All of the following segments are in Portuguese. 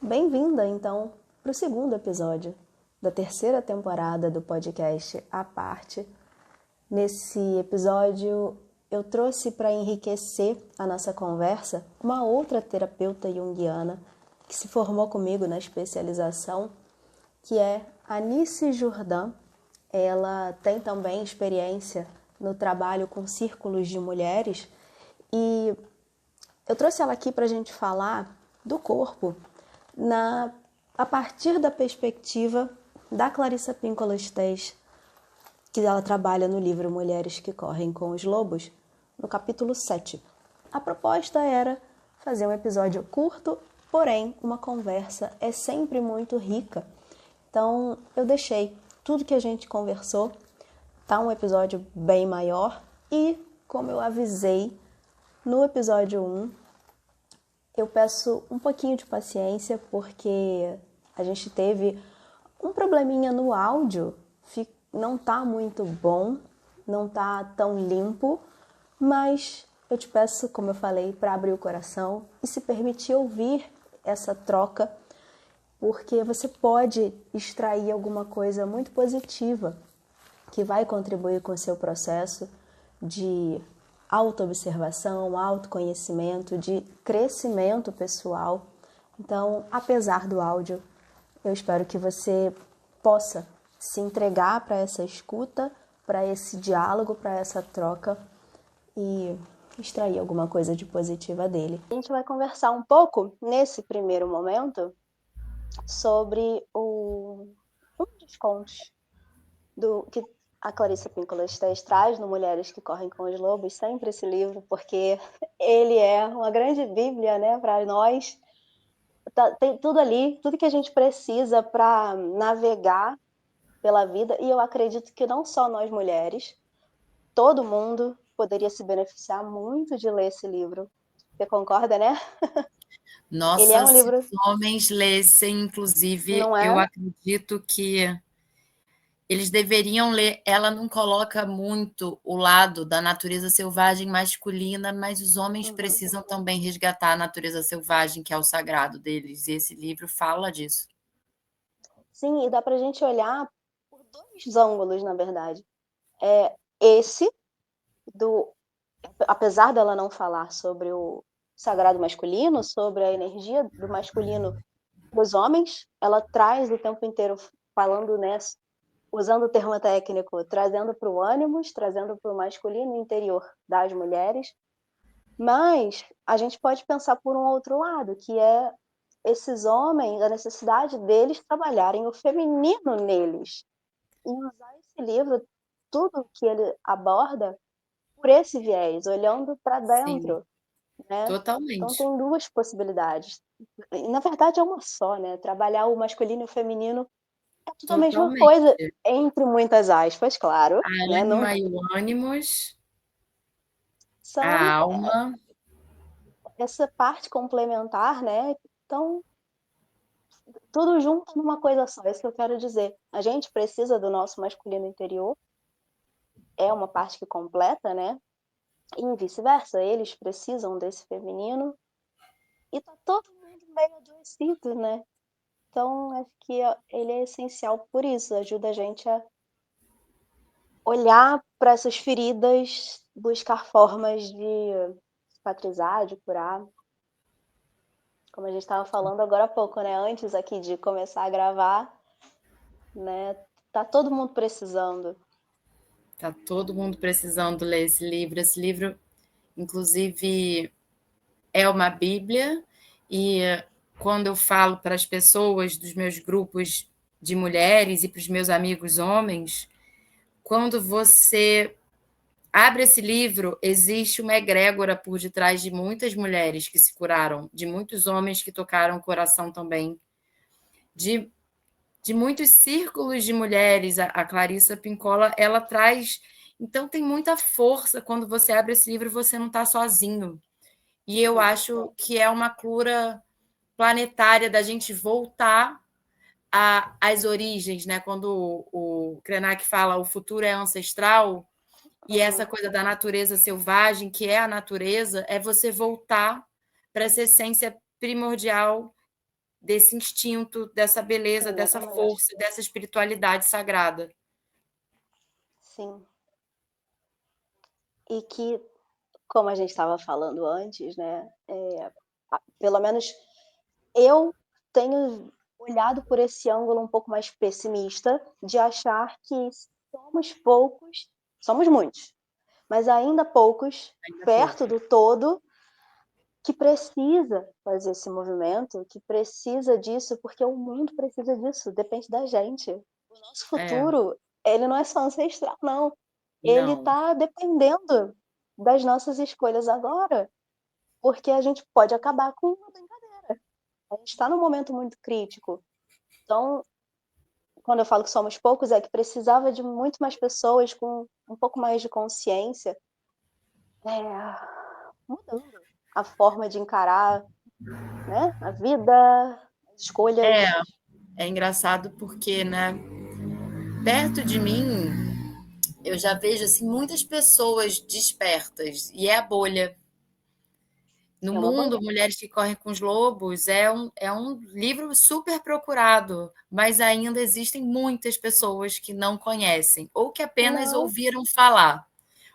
Bem-vinda, então, para o segundo episódio da terceira temporada do podcast A Parte. Nesse episódio, eu trouxe para enriquecer a nossa conversa uma outra terapeuta junguiana que se formou comigo na especialização, que é Anice Jourdan. Ela tem também experiência no trabalho com círculos de mulheres e eu trouxe ela aqui para a gente falar do corpo a partir da perspectiva da Clarissa Pinkola Estés, que ela trabalha no livro Mulheres que Correm com os Lobos, no capítulo 7. A proposta era fazer um episódio curto, porém uma conversa é sempre muito rica. Então eu deixei tudo que a gente conversou, tá um episódio bem maior e, como eu avisei no episódio 1, eu peço um pouquinho de paciência porque a gente teve um probleminha no áudio, não tá muito bom, não tá tão limpo, mas eu te peço, como eu falei, para abrir o coração e se permitir ouvir essa troca, porque você pode extrair alguma coisa muito positiva que vai contribuir com o seu processo de autoobservação, autoconhecimento, de crescimento pessoal. Então, apesar do áudio, eu espero que você possa se entregar para essa escuta, para esse diálogo, para essa troca e extrair alguma coisa de positiva dele. A gente vai conversar um pouco, nesse primeiro momento, sobre um dos contos que a Clarissa Pinkola Estés traz no Mulheres que Correm com os Lobos, sempre esse livro, porque ele é uma grande bíblia, né, para nós. Tem tudo ali, tudo que a gente precisa para navegar pela vida, e eu acredito que não só nós mulheres, todo mundo poderia se beneficiar muito de ler esse livro. Você concorda, né? Ele é Nossa, um se livro, os homens lessem, inclusive, não eu é? acredito que eles deveriam ler. Ela não coloca muito o lado da natureza selvagem masculina, mas os homens Uhum. precisam também resgatar a natureza selvagem, que é o sagrado deles. E esse livro fala disso. Sim, e dá para a gente olhar por dois ângulos, na verdade. Esse do apesar dela não falar sobre o sagrado masculino, sobre a energia do masculino dos homens, ela traz o tempo inteiro falando, né, usando o termo técnico, trazendo para o ânimos, trazendo para o masculino interior das mulheres, mas a gente pode pensar por um outro lado, que é esses homens, a necessidade deles trabalharem o feminino neles, e usar esse livro, tudo que ele aborda, por esse viés, olhando para Sim, dentro, né? Então totalmente. tem duas possibilidades. E, na verdade é uma só, né? Trabalhar o masculino e o feminino é tudo a mesma coisa, Totalmente. entre muitas aspas, claro, A né? Não ânima e o ânimos, são a alma. essa parte complementar, né? Então, tudo junto numa coisa só, é isso que eu quero dizer. A gente precisa do nosso masculino interior, é uma parte que completa, né? E vice-versa, eles precisam desse feminino e tá todo mundo meio adoecido, né? Então, acho que ele é essencial por isso, ajuda a gente a olhar para essas feridas, buscar formas de cicatrizar, de curar. Como a gente estava falando agora há pouco, né? Antes aqui de começar a gravar, né? Tá todo mundo precisando. Tá todo mundo precisando ler esse livro. Esse livro, inclusive, é uma Bíblia, e quando eu falo para as pessoas dos meus grupos de mulheres e para os meus amigos homens, quando você abre esse livro, existe uma egrégora por detrás de muitas mulheres que se curaram, de muitos homens que tocaram o coração também, de, de muitos círculos de mulheres. A Clarissa Pinkola, ela traz. Então, tem muita força quando você abre esse livro, você não está sozinho. E eu Sim, acho que é uma cura planetária da gente voltar às origens, né? Quando o Krenak fala o futuro é ancestral, e essa uhum, coisa da natureza selvagem, que é a natureza, é você voltar para essa essência primordial desse instinto, dessa beleza, Sim, dessa exatamente. força, dessa espiritualidade sagrada. Sim. E que, como a gente estava falando antes, né, pelo menos eu tenho olhado por esse ângulo um pouco mais pessimista, de achar que somos poucos, somos muitos, mas ainda poucos, Ainda perto pouco. do todo, que precisa fazer esse movimento, que precisa disso, porque o mundo precisa disso, depende da gente. O nosso É, futuro, ele não é só ancestral, não. Ele não, está dependendo das nossas escolhas agora, porque a gente pode acabar com uma brincadeira. A gente está num momento muito crítico. Então, quando eu falo que somos poucos, é que precisava de muito mais pessoas com um pouco mais de consciência, mudando a forma de encarar, né, a vida, as escolhas. é, é engraçado porque, né, perto de mim, eu já vejo assim muitas pessoas despertas e é a bolha. No É uma mundo, bolha. Mulheres que Correm com os Lobos é um livro super procurado, mas ainda existem muitas pessoas que não conhecem ou que apenas Não, ouviram falar.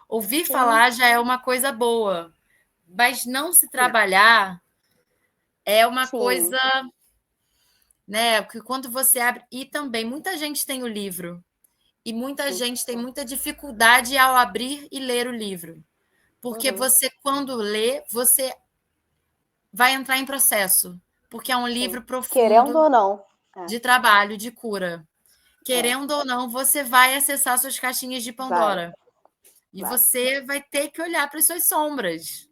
Ouvir sim, falar já é uma coisa boa, mas não se sim, trabalhar é uma coisa, sim, né? Porque quando você abre. E também muita gente tem o livro, e muita sim. gente tem muita dificuldade ao abrir e ler o livro. Porque Uhum, você, quando lê, você vai entrar em processo, porque é um sim. livro Querendo profundo ou não. É, de trabalho, de cura. é, Querendo ou não, você vai acessar suas caixinhas de vai, Pandora. E vai, você vai ter que olhar para as suas sombras.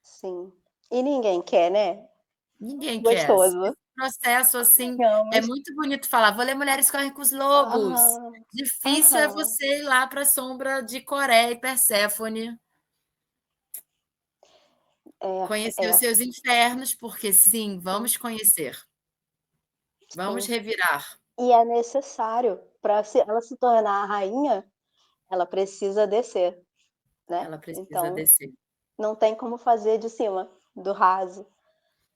sim. E ninguém quer, né? Ninguém quer. Esse Gostoso. processo, assim, é Ganhamos. muito bonito falar. Vou ler Mulheres Correm com os Lobos. Aham, Difícil é aham. você ir lá para a sombra de Coreia e Perséfone, É, conhecer os é, seus infernos, porque sim, sim, vamos conhecer. Vamos sim. revirar. E é necessário para ela se tornar a rainha, ela precisa descer, né? Ela precisa Então, descer. não tem como fazer de cima, do raso.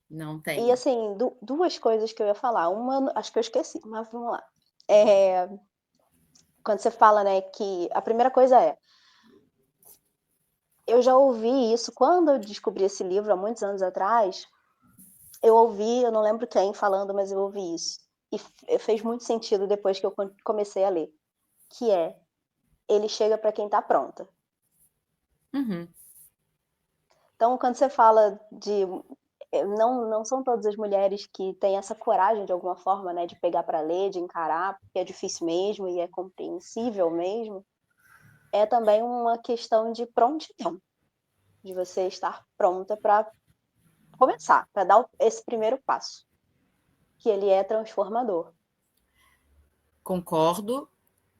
Não E tem. assim, duas coisas que eu ia falar. Uma, acho que eu esqueci, mas vamos lá. É, quando você fala, né, que a primeira coisa é, eu já ouvi isso quando eu descobri esse livro há muitos anos atrás. Eu ouvi, eu não lembro quem falando, mas eu ouvi isso. E fez muito sentido depois que eu comecei a ler, que é, ele chega para quem está pronta. Uhum. Então, quando você fala de não são todas as mulheres que têm essa coragem de alguma forma, né, de pegar para ler, de encarar, porque é difícil mesmo e é compreensível mesmo. É também uma questão de prontidão, de você estar pronta para começar, para dar esse primeiro passo, que ele é transformador. Concordo,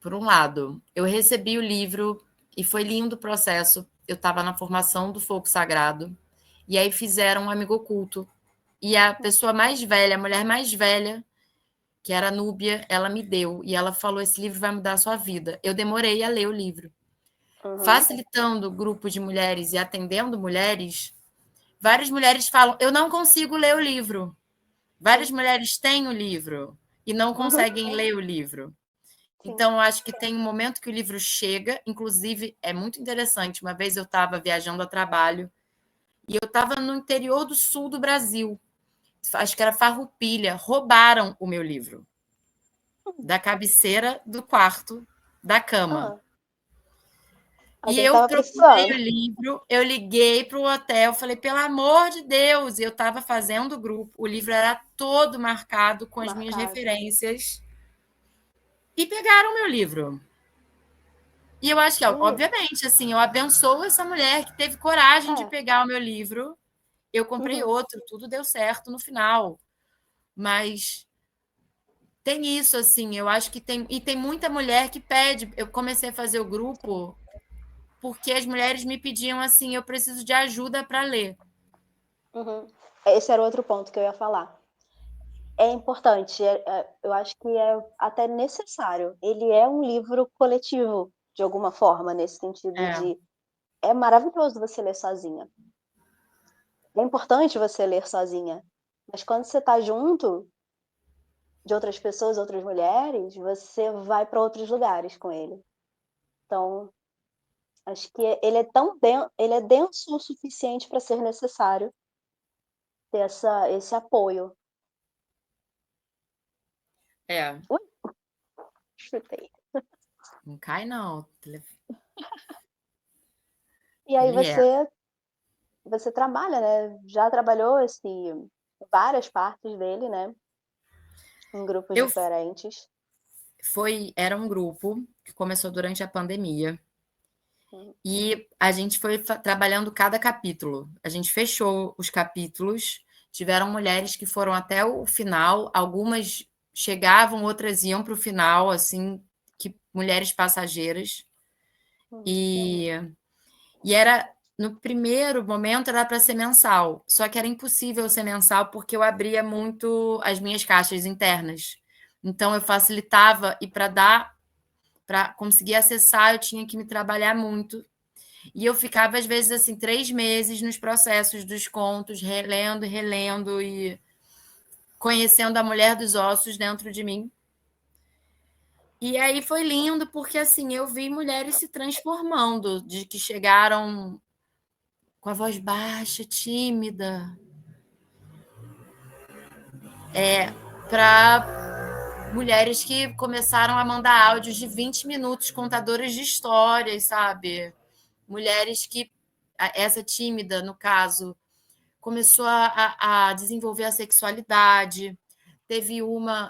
por um lado. Eu recebi o livro e foi lindo o processo. Eu estava na formação do Fogo Sagrado, e aí fizeram um amigo oculto. E a pessoa mais velha, a mulher mais velha, que era a Núbia, ela me deu. E ela falou: esse livro vai mudar a sua vida. Eu demorei a ler o livro. Uhum. Facilitando o grupo de mulheres e atendendo mulheres, várias mulheres falam: eu não consigo ler o livro. Várias Sim. mulheres têm o livro e não Uhum. conseguem ler o livro. Sim. Então, eu acho que tem um momento que o livro chega, inclusive é muito interessante. Uma vez eu estava viajando a trabalho e eu estava no interior do sul do Brasil, acho que era Farroupilha, roubaram o meu livro da cabeceira do quarto da cama. Ah, E alguém eu estava procurei precisando. o livro, eu liguei para o hotel, falei, pelo amor de Deus, e eu estava fazendo o grupo, o livro era todo marcado com as minhas Marcado. referências, e pegaram o meu livro. E eu acho que, E, obviamente, assim, eu abençoo essa mulher que teve coragem de é. pegar o meu livro. Eu comprei Uhum. outro, tudo deu certo no final. Mas tem isso, assim, eu acho que tem. E tem muita mulher que pede. Eu comecei a fazer o grupo porque as mulheres me pediam assim: eu preciso de ajuda para ler. Uhum. Esse era outro ponto que eu ia falar. É importante, eu acho que é até necessário. Ele é um livro coletivo, de alguma forma, nesse sentido É, de é maravilhoso você ler sozinha. É importante você ler sozinha. Mas quando você está junto, de outras pessoas, outras mulheres, você vai para outros lugares com ele. Então, acho que ele é denso o suficiente para ser necessário ter esse apoio. É, Ui, chutei. não cai não. E aí Ele é. você trabalha, né? Já trabalhou várias partes dele, né? Em grupos Eu diferentes. era um grupo que começou durante a pandemia Uhum. e a gente foi trabalhando cada capítulo. A gente fechou os capítulos, tiveram mulheres que foram até o final, algumas chegavam, outras iam para o final, assim, que mulheres passageiras. Uhum. E, e era no primeiro momento era para ser mensal, só que era impossível ser mensal porque eu abria muito as minhas caixas internas. Então eu facilitava e para conseguir acessar eu tinha que me trabalhar muito. E eu ficava às vezes assim 3 meses nos processos dos contos, relendo, relendo e conhecendo a mulher dos ossos dentro de mim. E aí foi lindo porque assim eu vi mulheres se transformando, de que chegaram com a voz baixa, tímida, para mulheres que começaram a mandar áudios de 20 minutos, contadoras de histórias, sabe? Mulheres que, essa tímida, no caso, começou a desenvolver a sexualidade. Teve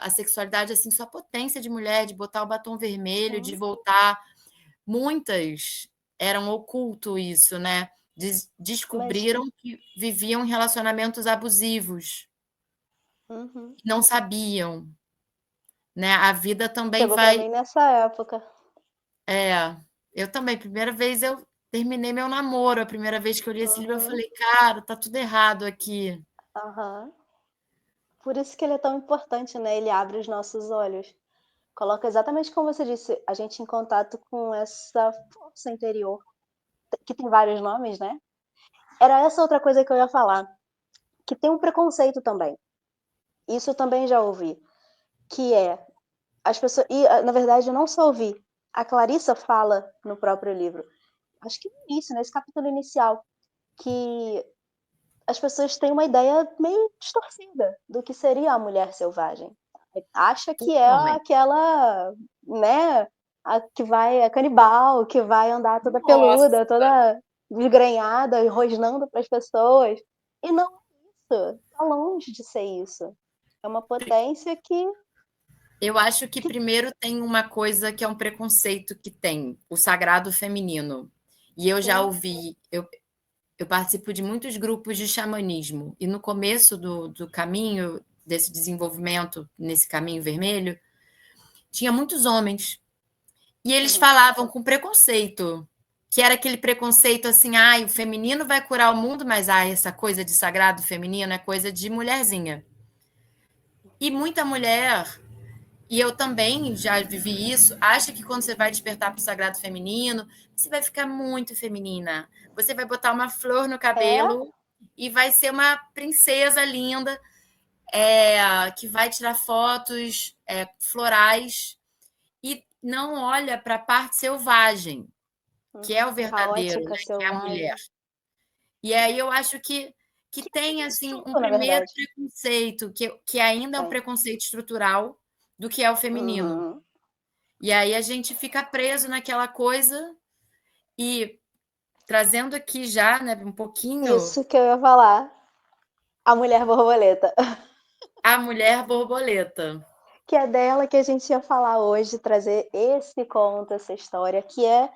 a sexualidade, assim, sua potência de mulher, de botar o batom vermelho, de Sim. voltar. Muitas eram oculto isso, né? Mas Descobriram que viviam em relacionamentos abusivos, uhum. não sabiam, né? A vida também Chegou para vai. mim nessa época. É, eu também. Primeira vez eu terminei meu namoro. A primeira vez que eu li esse livro, eu Uhum. falei, cara, tá tudo errado aqui. Aham. Por isso que ele é tão importante, né? Ele abre os nossos olhos. Coloca exatamente como você disse, a gente em contato com essa força interior, que tem vários nomes, né? Era essa outra coisa que eu ia falar, que tem um preconceito também. Isso eu também já ouvi, que é as pessoas, e na verdade eu não só ouvi, a Clarissa fala no próprio livro, acho que no início, nesse capítulo inicial, que as pessoas têm uma ideia meio distorcida do que seria a mulher selvagem. Acha que é Totalmente. aquela, né, a canibal, que vai andar toda Nossa, peluda, toda desgrenhada e rosnando para as pessoas. E não é isso. Tá longe de ser isso. É uma potência eu acho que que primeiro tem uma coisa que é um preconceito que tem, o sagrado feminino. E eu já sim. ouvi, eu participo de muitos grupos de xamanismo, e no começo do caminho, desse desenvolvimento, nesse caminho vermelho, tinha muitos homens. E eles Uhum. falavam com preconceito, que era aquele preconceito assim, o feminino vai curar o mundo, mas essa coisa de sagrado feminino é coisa de mulherzinha. E muita mulher, e eu também já vivi isso, acha que quando você vai despertar para o sagrado feminino, você vai ficar muito feminina. Você vai botar uma flor no É, cabelo e vai ser uma princesa linda, que vai tirar fotos florais e não olha para a parte selvagem, que é o verdadeiro, né? caótica, Que é a mulher. selvagem. E aí eu acho que Que tem isso assim um tudo, na primeiro verdade. preconceito, que ainda é um Tem. preconceito estrutural do que é o feminino. Uhum. E aí a gente fica preso naquela coisa e trazendo aqui já, né, um pouquinho Isso que eu ia falar. A mulher borboleta. a mulher borboleta. Que é dela que a gente ia falar hoje, trazer esse conto, essa história, que é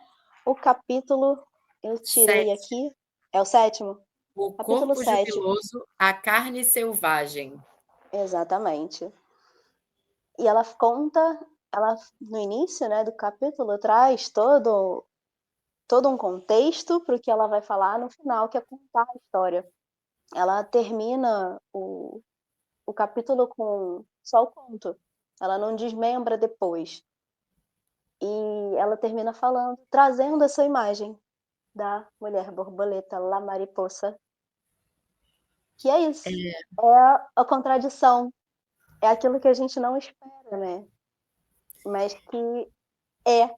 o capítulo, eu tirei 7. aqui, é o sétimo? O Capítulo corpo 7, jubiloso, a carne selvagem. exatamente. E ela conta, ela no início, né, do capítulo traz todo um contexto para o que ela vai falar no final, que é contar a história. Ela termina o capítulo com só o conto. Ela não desmembra depois. E ela termina falando, trazendo essa imagem da mulher borboleta, La Mariposa, que é isso. É a contradição. é aquilo que a gente não espera, né? Mas que é.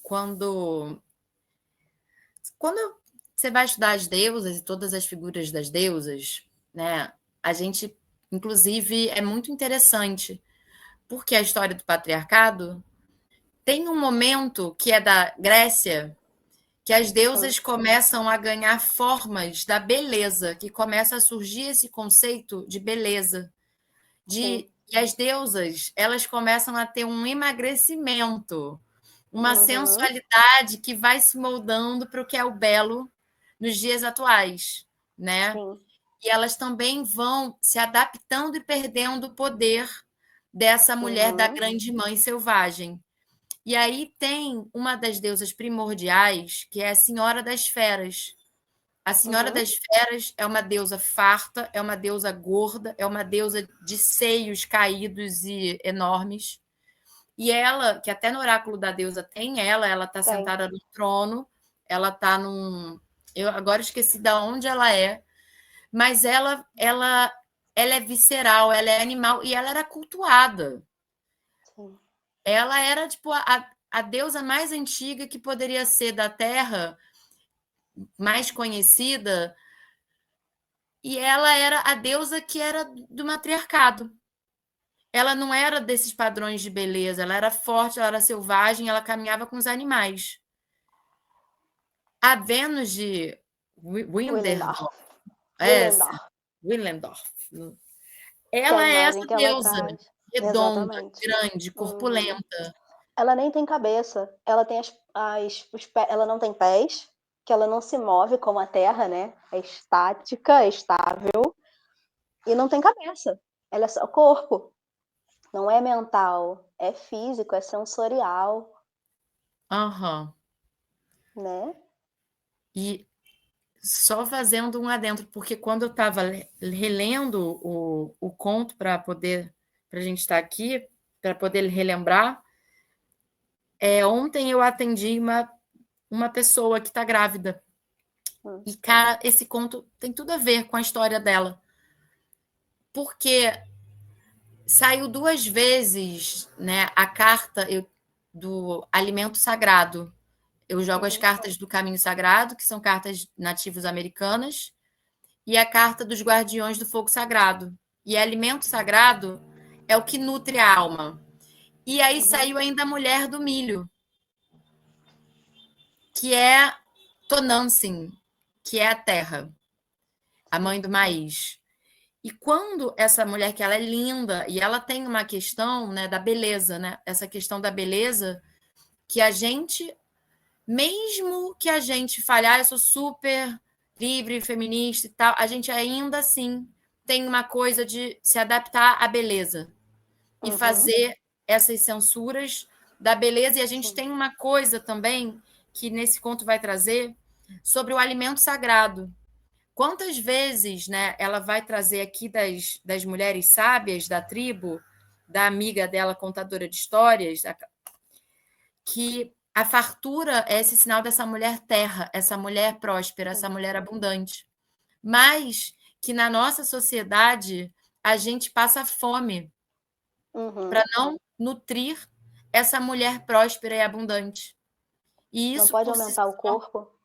Quando, quando você vai estudar as deusas e todas as figuras das deusas, né? A gente, inclusive, é muito interessante, porque a história do patriarcado tem um momento que é da Grécia, que as Hum, deusas começam a ganhar formas da beleza, que começa a surgir esse conceito de beleza, sim. e as deusas, elas começam a ter um emagrecimento, uma Uhum, sensualidade que vai se moldando para o que é o belo nos dias atuais, né? sim. E elas também vão se adaptando e perdendo o poder dessa mulher da Uhum, grande mãe selvagem. E aí tem uma das deusas primordiais, que é a Senhora das Feras. A Senhora uhum, das Feras é uma deusa farta, é uma deusa gorda, é uma deusa de seios caídos e enormes. E ela, que até no oráculo da deusa tem ela está tem. sentada no trono, ela está num. Eu agora esqueci de onde ela é, mas ela é visceral, ela é animal e ela era cultuada. Sim. Ela era tipo a deusa mais antiga que poderia ser da Terra, mais conhecida, e ela era a deusa que era do matriarcado. Ela não era desses padrões de beleza, ela era forte, ela era selvagem, ela caminhava com os animais. A Vênus de Winderdorf, Willendorf. essa, Willendorf. Willendorf, Que é a ela é essa imagem que ela deusa, traz. redonda, Exatamente. grande, Uhum. corpulenta. Ela nem tem cabeça. Ela tem ela não tem pés, que ela não se move como a Terra, né? É estática, é estável. E não tem cabeça. Ela é só corpo. Não é mental. É físico, é sensorial, Aham. né? E só fazendo um adentro, porque quando eu estava relendo o conto para a gente estar aqui, para poder relembrar, ontem eu atendi uma pessoa que está grávida. Hum, E, cara, esse conto tem tudo a ver com a história dela. Porque saiu 2 vezes, né, a carta do alimento sagrado. Eu jogo as uhum, cartas do caminho sagrado, que são cartas nativas americanas, e a carta dos guardiões do fogo sagrado. E alimento sagrado é o que nutre a alma. E aí uhum, saiu ainda a mulher do milho, que é Tonantzin, que é a terra, a sim. mãe do maíz. E quando essa mulher, que ela é linda, e ela tem uma questão, né, da beleza, né? Essa questão da beleza, que a gente, mesmo que a gente falhar, eu sou super livre, feminista e tal, a gente ainda assim tem uma coisa de se adaptar à beleza e Uhum, fazer essas censuras da beleza. E a gente sim. tem uma coisa também que nesse conto vai trazer sobre o alimento sagrado. Quantas vezes, né, ela vai trazer aqui das mulheres sábias da tribo, da amiga dela, contadora de histórias, que a fartura é esse sinal dessa mulher terra, essa mulher próspera, essa Sim. mulher abundante. Mas que na nossa sociedade a gente passa fome para Uhum. não nutrir essa mulher próspera e abundante. E Não isso pode por si aumentar o só corpo?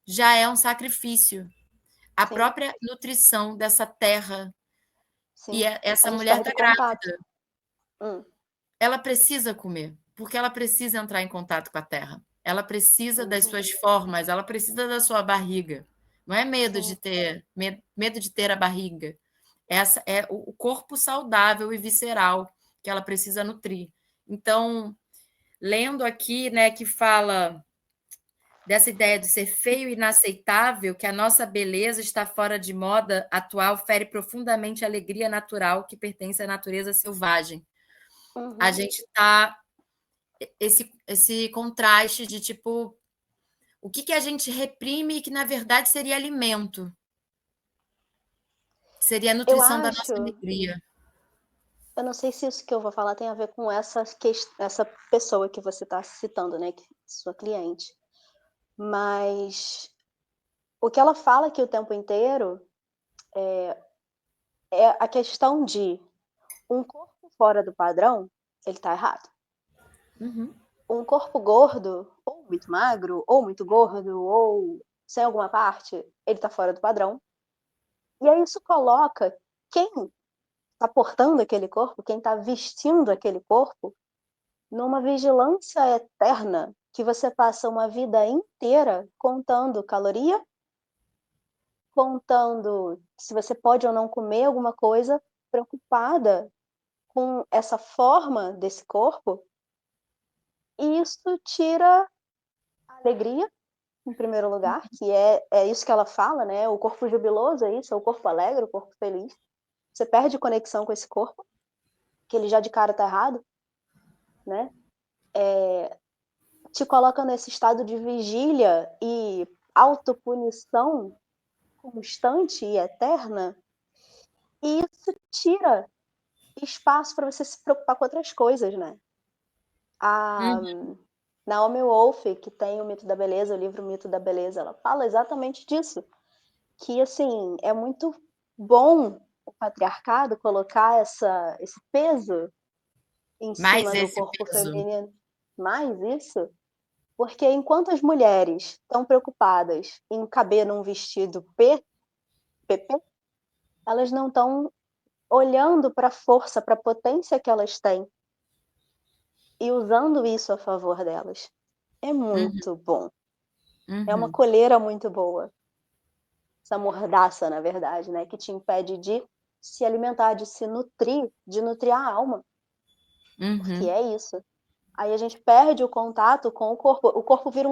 já é um sacrifício. A Sim, própria nutrição dessa terra. E sim. A essa gente mulher perde está o contato. grávida, Hum, ela precisa comer, porque ela precisa entrar em contato com a terra. Ela precisa das uhum, suas formas, ela precisa da sua barriga. Não é sim. medo de ter a barriga. Essa é o corpo saudável e visceral que ela precisa nutrir. Então, lendo aqui, né, que fala dessa ideia de ser feio e inaceitável, que a nossa beleza está fora de moda atual, fere profundamente a alegria natural que pertence à natureza selvagem. A Uhum. gente está esse contraste de tipo o que a gente reprime e que na verdade seria alimento, seria a Eu nutrição da nossa acho, alegria. eu não sei se isso que eu vou falar tem a ver com essa pessoa que você está citando, né, sua cliente. Mas o que ela fala aqui o tempo inteiro é a questão de um corpo fora do padrão, ele tá errado. Uhum. Um corpo gordo, ou muito magro, ou muito gordo, ou sem alguma parte, ele tá fora do padrão. E aí isso coloca quem tá portando aquele corpo, quem tá vestindo aquele corpo, numa vigilância eterna, que você passa uma vida inteira contando caloria, contando se você pode ou não comer alguma coisa, preocupada com essa forma desse corpo, e isso tira a alegria, em primeiro lugar, que é isso que ela fala, né? O corpo jubiloso é isso, é o corpo alegre, o corpo feliz. Você perde conexão com esse corpo, que ele já de cara tá errado, né? Te coloca nesse estado de vigília e autopunição constante e eterna, e isso tira espaço para você se preocupar com outras coisas, né? A Uhum. Naomi Wolf, que tem o Mito da Beleza, o livro Mito da Beleza, ela fala exatamente disso, que assim, é muito bom o patriarcado colocar esse peso em Mais cima do esse corpo peso. feminino, mais isso, porque enquanto as mulheres estão preocupadas em caber num vestido PP, elas não estão olhando para a força, para a potência que elas têm e usando isso a favor delas. É Uhum. muito bom. É uma Uhum. coleira muito boa. Essa mordaça, na verdade, né, que te impede de se alimentar, de nutrir a alma, porque Uhum. é isso. Aí a gente perde o contato com o corpo vira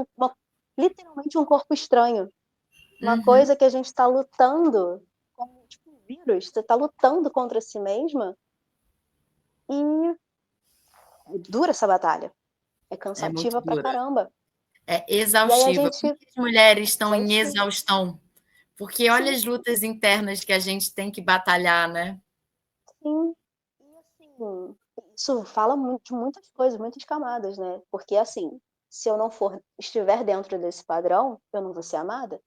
literalmente um corpo estranho, uma Uhum. coisa que a gente está lutando, como tipo um vírus, você está lutando contra si mesma e dura essa batalha, é É muito cansativa pra dura. caramba. É E aí a exaustiva. Por gente que as mulheres estão em exaustivo. exaustão? Porque olha Sim, as lutas internas que a gente tem que batalhar, né? sim. E assim, isso fala muito, de muitas coisas, muitas camadas, né? Porque assim, se eu não estiver dentro desse padrão, eu não vou ser amada,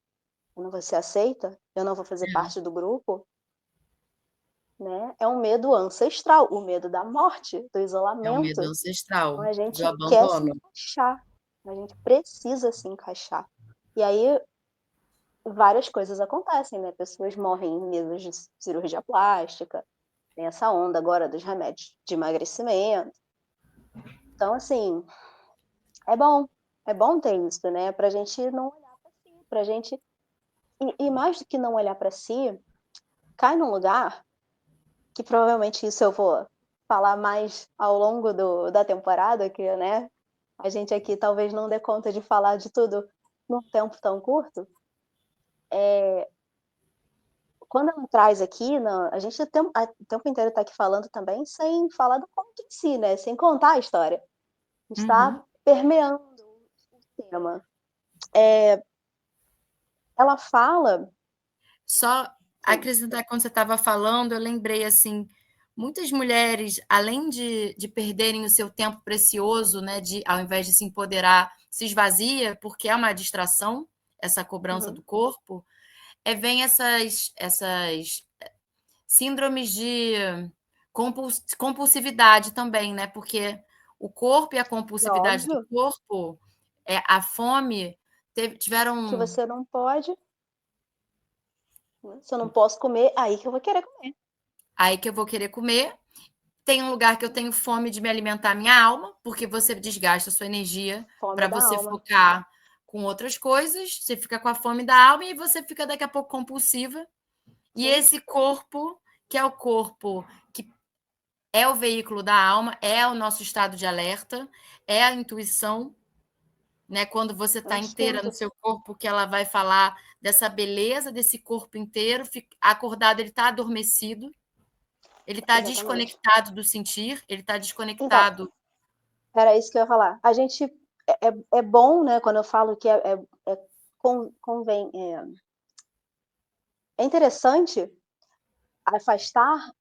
eu não vou ser aceita, eu não vou fazer parte do grupo, né? É um medo ancestral, o medo da morte, do É um medo isolamento. Então ancestral a do gente quer se abandono. encaixar, a gente precisa se encaixar. E aí várias coisas acontecem, né? Pessoas morrem em mesas de cirurgia plástica, tem essa onda agora dos remédios de emagrecimento. Então, assim, é é bom ter isso, né? Pra gente não olhar pra si, pra gente. E mais do que não olhar pra si, cai num lugar que provavelmente isso eu vou falar mais ao longo da temporada, que, né? A gente aqui talvez não dê conta de falar de tudo num tempo tão curto. Quando ela traz aqui, a gente o tempo inteiro está aqui falando também sem falar do conto em si, né? Sem contar a história. A gente Uhum. está permeando o tema. Ela fala. Só Sim. acrescentar quando você estava falando, eu lembrei assim, muitas mulheres, além de perderem o seu tempo precioso, né, de ao invés de se empoderar, se esvazia, porque é uma distração, essa cobrança Uhum. do corpo, vem essas síndromes de compulsividade também, né? Porque o corpo e a É compulsividade do óbvio corpo, a fome, que tiveram. você não pode, né? Se eu não posso comer, aí que eu vou querer comer. Aí que eu vou querer comer. Tem um lugar que eu tenho fome de me alimentar minha alma, porque você desgasta a sua energia Fome para da você alma. focar com outras coisas, você fica com a fome da alma e você fica daqui a pouco compulsiva. E Sim, esse corpo, que é o corpo que é o veículo da alma, é o nosso estado de alerta, é a intuição, né? Quando você é o está inteira no instinto. seu corpo, que ela vai falar dessa beleza desse corpo inteiro, acordado, ele está adormecido, ele está Exatamente. desconectado do sentir, ele está Então, desconectado. era isso que eu ia falar. A gente é bom, né? Quando eu falo que convém, é interessante afastar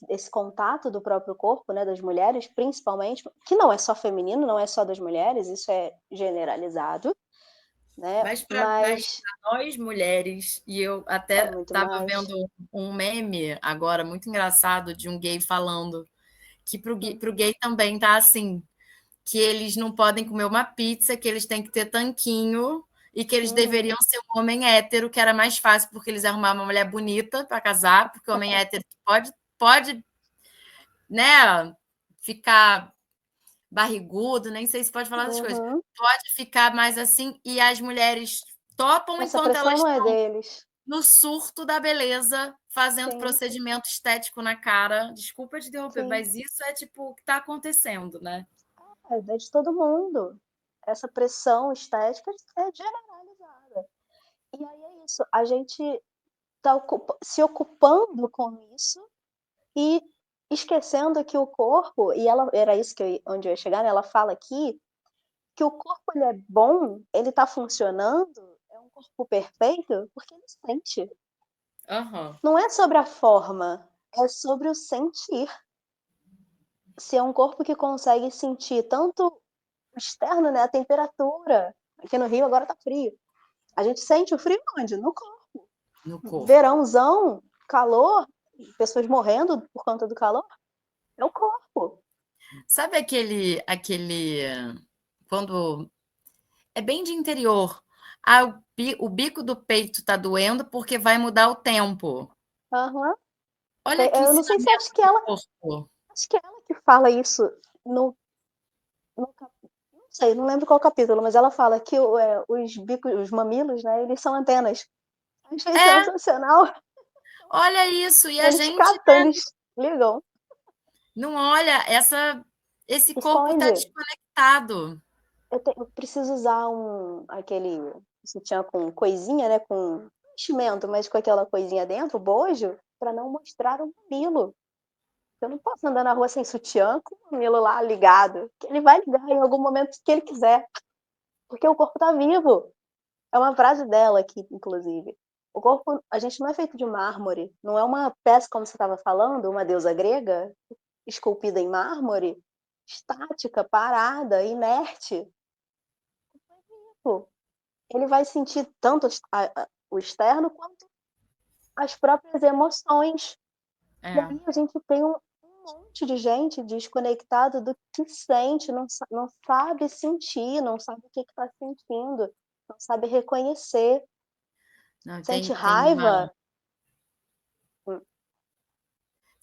esse contato do próprio corpo, né, das mulheres, principalmente, que não é só feminino, não é só das mulheres, isso é generalizado, né? Mas para Mas nós mulheres, e eu é até muito estava mais. vendo um meme agora muito engraçado de um gay falando que para o gay, Hum. pro gay também tá assim, que eles não podem comer uma pizza, que eles têm que ter tanquinho e que eles Uhum. deveriam ser um homem hétero, que era mais fácil porque eles arrumavam uma mulher bonita para casar, porque o homem hétero pode, né, ficar barrigudo, nem sei se pode falar essas coisas. Uhum. Pode ficar mais assim e as mulheres topam Essa enquanto pressão elas não é estão deles. no surto da beleza, fazendo Sim, procedimento estético na cara. Desculpa te interromper, sim. mas isso é tipo o que está acontecendo, né? É de todo mundo. Essa pressão estética é generalizada. E aí é isso. A gente está se ocupando com isso e esquecendo que o corpo, e ela era isso que onde eu ia chegar, né? Ela fala aqui que o corpo ele é bom, ele está funcionando, é um corpo perfeito porque ele sente. Aham. Não é sobre a forma, é sobre o sentir. Se é um corpo que consegue sentir tanto o externo, né, a temperatura. Aqui no Rio agora tá frio. A gente sente o frio onde? No corpo. No corpo. Verãozão, calor, pessoas morrendo por conta do calor, é o corpo. Sabe aquele quando é bem de interior, ah, o bico do peito tá doendo porque vai mudar o tempo. Uhum. Olha que Eu não sei se ensinamento do corpo. acho que é ela que fala isso no não sei, não lembro qual capítulo, mas ela fala que os bicos, os mamilos, né, eles são antenas. Achei É, sensacional. olha isso, e a Eles gente captam, eles ligam, não olha esse corpo está esconde. desconectado. Eu preciso usar aquele sutiã com coisinha, né? Com enchimento, mas com aquela coisinha dentro, bojo, para não mostrar o mamilo. Eu não posso andar na rua sem sutiã com o mamilo lá ligado. Que ele vai ligar em algum momento que ele quiser, porque o corpo tá vivo. É uma frase dela aqui, inclusive. O corpo, a gente não é feito de mármore, não é uma peça, como você estava falando, uma deusa grega, esculpida em mármore, estática, parada, inerte. Ele vai sentir tanto o externo quanto as próprias emoções. E É. aí a gente tem um monte de gente desconectado do que sente, não sabe sentir, não sabe o que está sentindo, não sabe reconhecer, Não, sente tem raiva.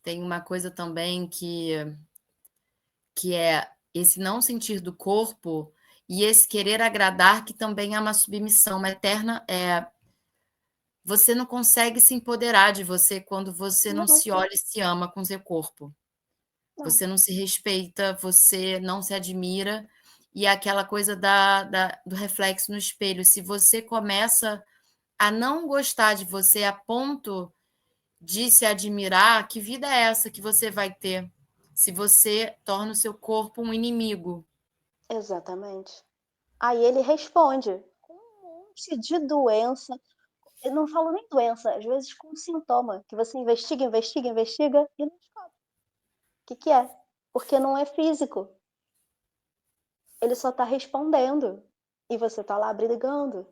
tem uma coisa também que é esse não sentir do corpo e esse querer agradar, que também é uma submissão, uma eterna. Você não consegue se empoderar de você quando você não Não, se olha e se ama com seu corpo. não, Você não se respeita, você não se admira. E é aquela coisa do reflexo no espelho. Se você começa a não gostar de você a ponto de se admirar, que vida é essa que você vai ter se você torna o seu corpo um inimigo? exatamente. Aí ele responde com um monte de doença. Eu não falo nem doença, às vezes com sintoma, que você investiga, investiga, investiga e não descobre o que é. Porque não é físico. Ele só está respondendo e você está lá brigando.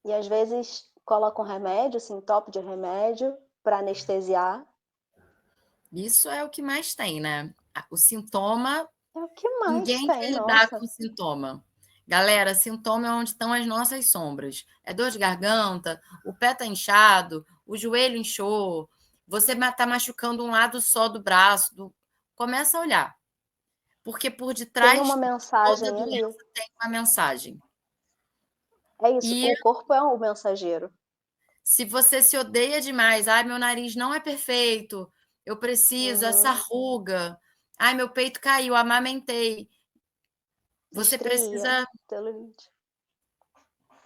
E às vezes coloca um remédio, assim, top de remédio para anestesiar. Isso é o que mais tem, né? O sintoma, É o que mais ninguém quer tem, lidar nossa. com sintoma. Galera, sintoma é onde estão as nossas sombras. É dor de garganta, o pé tá inchado, o joelho inchou, você está machucando um lado só do braço. Começa a olhar, porque por Tem uma detrás de toda mensagem ali. doença tem uma mensagem. É isso, E o corpo é um mensageiro. se você se odeia demais, ai, meu nariz não é perfeito, eu preciso, essa Uhum. ruga, ai, meu peito caiu, amamentei. Você Estria, precisa celulite.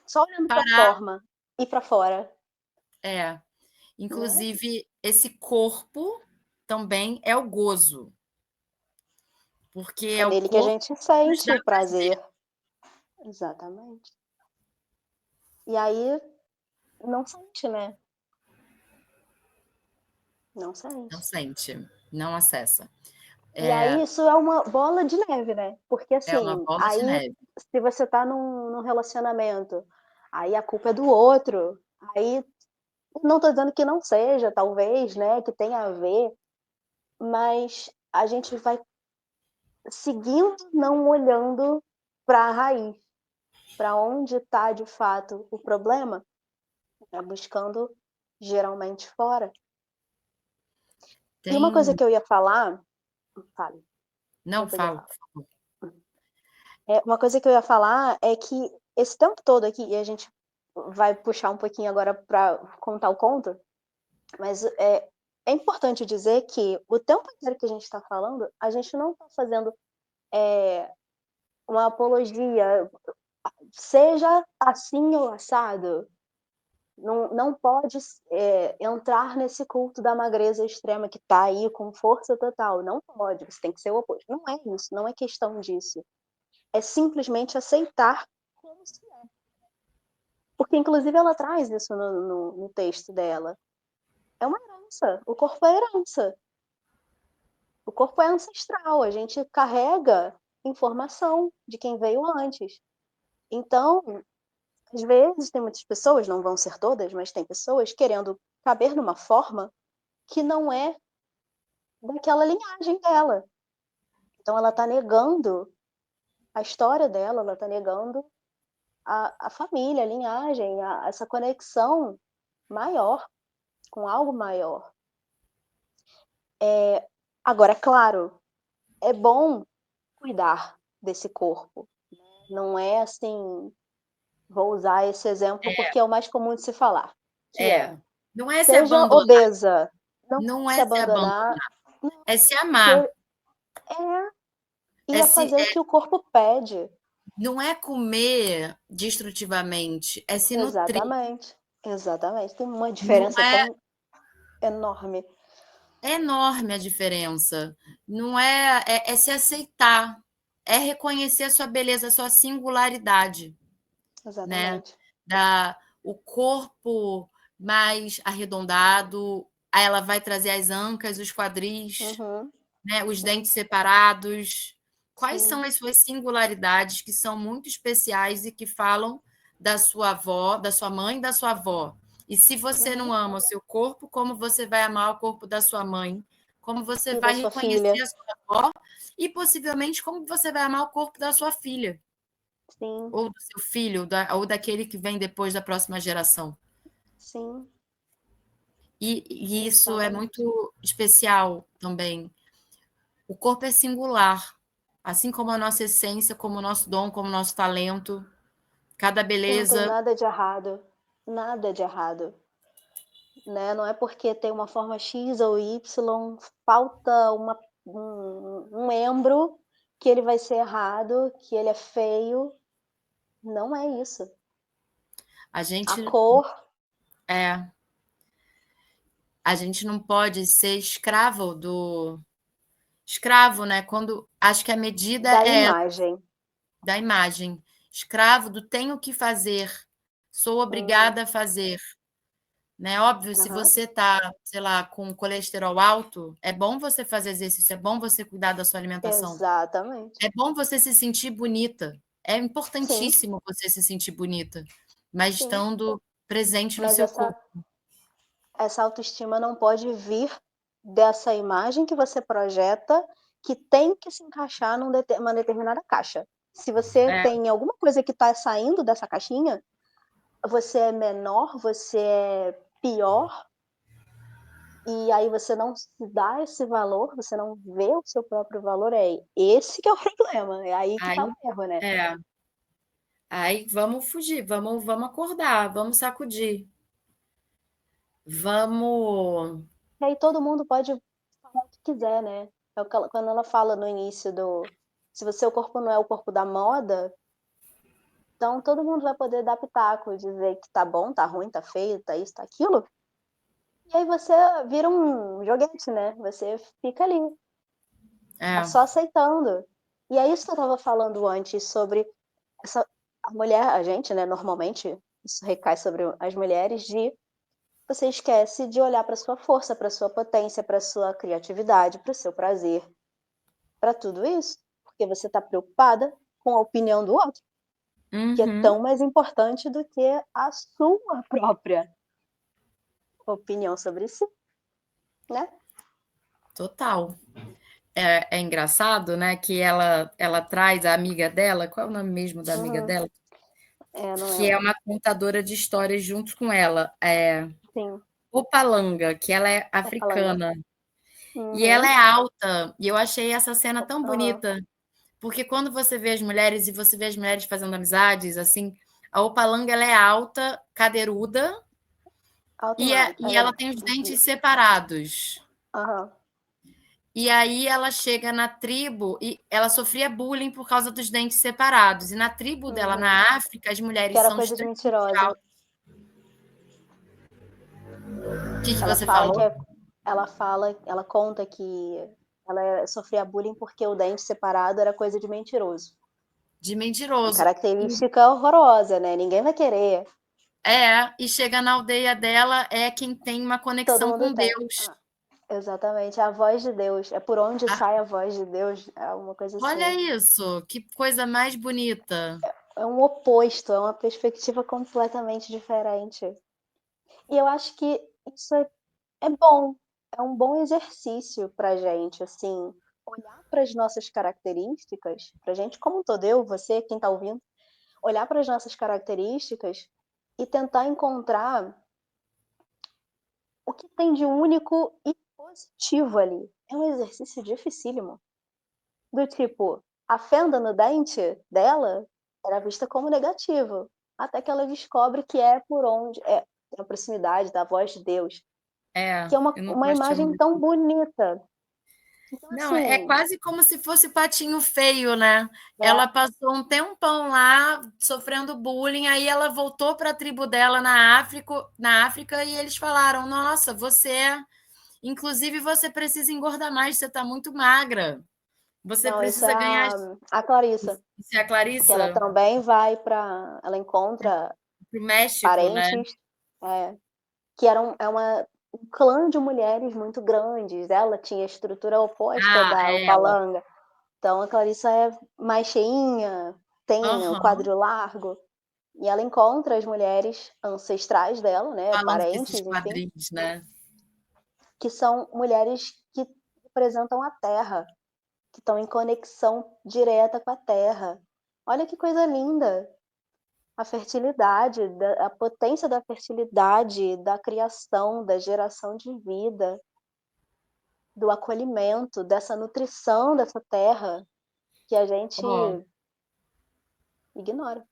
Só olhando para a parar. forma e para fora, É, né? inclusive, esse corpo também é o gozo, porque É é o nele que a corpo gente que nos dá sente prazer. prazer. Exatamente. E aí não sente, né? Não Não sente. sente, não acessa. E aí isso é uma bola de neve, né? Porque É uma assim, bola de aí neve. se você tá num relacionamento, aí a culpa é do outro, aí não tô dizendo que não seja, talvez, né, que tenha a ver, mas a gente vai seguindo, não olhando para a raiz, para onde está de fato o problema, né, buscando geralmente fora. E uma coisa Tem que eu ia falar, fale, não, depois eu fala, falo. por favor. Uma coisa que eu ia falar é que esse tempo todo aqui, e a gente vai puxar um pouquinho agora para contar o conto, mas é importante dizer que o tempo inteiro que a gente está falando, a gente não está fazendo uma apologia, seja assim ou assado. Não pode entrar nesse culto da magreza extrema que está aí com força total. Não pode, você tem que ser o oposto. Não é isso, não é questão disso. É simplesmente aceitar como se é. Porque, inclusive, ela traz isso no texto dela. É uma herança. O corpo é herança. O corpo é ancestral. A gente carrega informação de quem veio antes. Então, às vezes, tem muitas pessoas, não vão ser todas, mas tem pessoas querendo caber numa forma que não é daquela linhagem dela. Então, ela está negando a história dela, ela está negando a família, a linhagem, essa conexão maior, com algo maior. Agora, claro, é bom cuidar desse corpo. Não é assim, vou usar esse exemplo porque é o mais comum de se falar, que é, É, não é se seja abandonar, obesa, não não se é se abandonar, abandonar, não, é se que amar. ia fazer o que o corpo pede. Não é comer destrutivamente, é se nutrir. Exatamente, exatamente. Tem uma Não diferença é, tão enorme. é enorme a diferença. Não é, é se aceitar, é reconhecer a sua beleza, a sua singularidade, né? Exatamente. O corpo mais arredondado, aí ela vai trazer as ancas, os quadris, Uhum, né? Os sim, dentes separados. Quais são sim. as suas singularidades que são muito especiais e que falam da sua avó, da sua mãe, da sua avó? E se você não Uhum. ama o seu corpo, como você vai amar o corpo da sua mãe? Como você E da vai sua filha. reconhecer a sua avó? E possivelmente como você vai amar o corpo da sua filha, Sim, ou do seu filho, ou daquele que vem depois da próxima geração. sim, E isso é exatamente. muito especial também. O corpo é singular, assim como a nossa essência, como o nosso dom, como o nosso talento. Cada E não tem beleza nada de errado. Nada de errado. Né? Não é porque tem uma forma X ou Y, falta um membro que ele vai ser errado, que ele é feio. Não é isso. a A gente cor é, a gente não pode ser escravo, né? Quando acho que a medida da é imagem. da imagem, escravo do tenho que fazer, sou Uhum. obrigada a fazer. Né? Óbvio, se Uhum. você está, sei lá, com colesterol alto, é bom você fazer exercício, é bom você cuidar da sua alimentação, Exatamente. é bom você se sentir bonita, é Sim, importantíssimo você se sentir bonita, mas sim. estando presente no Mas seu corpo. essa autoestima não pode vir dessa imagem que você projeta, que tem que se encaixar numa determinada caixa. Se você É, tem alguma coisa que está saindo dessa caixinha, você é menor, você é pior, e aí você não se dá esse valor, você não vê o seu próprio valor, é esse que é o problema, é aí que está aí, o erro, né? é, aí vamos fugir, vamos acordar, vamos sacudir, vamos. E aí todo mundo pode falar o que quiser, né? É o que quando ela fala no início do se o seu corpo não é o corpo da moda, então todo mundo vai poder dar pitaco, dizer que tá bom, tá ruim, tá feio, tá isso, tá aquilo. E aí você vira um joguete, né? Você fica ali, tá É, só aceitando. E é isso que eu estava falando antes sobre essa a mulher, a gente, né, normalmente, isso recai sobre as mulheres de você esquece de olhar para sua força, para sua potência, para sua criatividade, para o seu prazer. para tudo isso, porque você está preocupada com a opinião do outro, que é tão mais importante do que a sua própria opinião sobre si, né? Total. É engraçado, né, que ela traz a amiga dela, qual é o nome mesmo da amiga Uhum. dela? Não Que é lembro. uma contadora de histórias junto com ela, Sim, Opalanga, que ela é o Palanga. africana. E ela Uhum. é alta, e eu achei essa cena tão Uhum. bonita, porque quando você vê as mulheres e você vê as mulheres fazendo amizades, assim, a Opalanga ela é alta, cadeiruda, Alto e e ela ela tem os dentes separados. Aham. E aí ela chega na tribo e ela sofria bullying por causa dos dentes separados. E na tribo dela, Uhum. na África, as Que mulheres era são coisa de extremamente mentirosa. altas. O que Ela você fala que falou? ela conta que ela sofria bullying porque o dente separado era coisa de mentiroso. De Uma mentiroso. característica horrorosa, né? Ninguém vai querer. E chega na aldeia dela, é quem tem uma Todo conexão mundo com tem. Deus. Exatamente. A voz de Deus. É por onde Ah, sai a voz de Deus. É uma coisa olha assim. isso, que coisa mais bonita. É um oposto, é uma perspectiva completamente diferente. E eu acho que isso é bom, é um bom exercício para gente, assim, olhar para as nossas características, para gente como um todo, eu, você, quem está ouvindo, olhar para as nossas características e tentar encontrar o que tem de único e positivo ali. É um exercício dificílimo. Do tipo, a fenda no dente dela era vista como negativo, até que ela descobre que é por onde é a proximidade da voz de Deus, que é Eu não uma tô imagem achando. tão bonita. Então, Não, é assim, quase como se fosse patinho feio, né? Ela é, passou um tempão lá sofrendo bullying, aí ela voltou para a tribo dela na África, e eles falaram: Nossa, inclusive, você precisa engordar mais, você está muito magra. Você não, isso é precisa ganhar. a Clarissa, Isso é a que ela Clarissa? também vai para, ela encontra Para o México, né? parentes, é, que eram é uma um clã de mulheres muito grandes. Ela tinha a estrutura oposta Ah, da é ela. Opalanga. Então a Clarissa é mais cheinha, tem o Aham. quadril largo, e ela encontra as mulheres ancestrais dela, né, Falando desses parentes, enfim, quadris, né? que são mulheres que representam a terra, que estão em conexão direta com a terra. Olha que coisa linda! A fertilidade, a potência da fertilidade, da criação, da geração de vida, do acolhimento, dessa nutrição dessa terra que a gente Ó, ignora.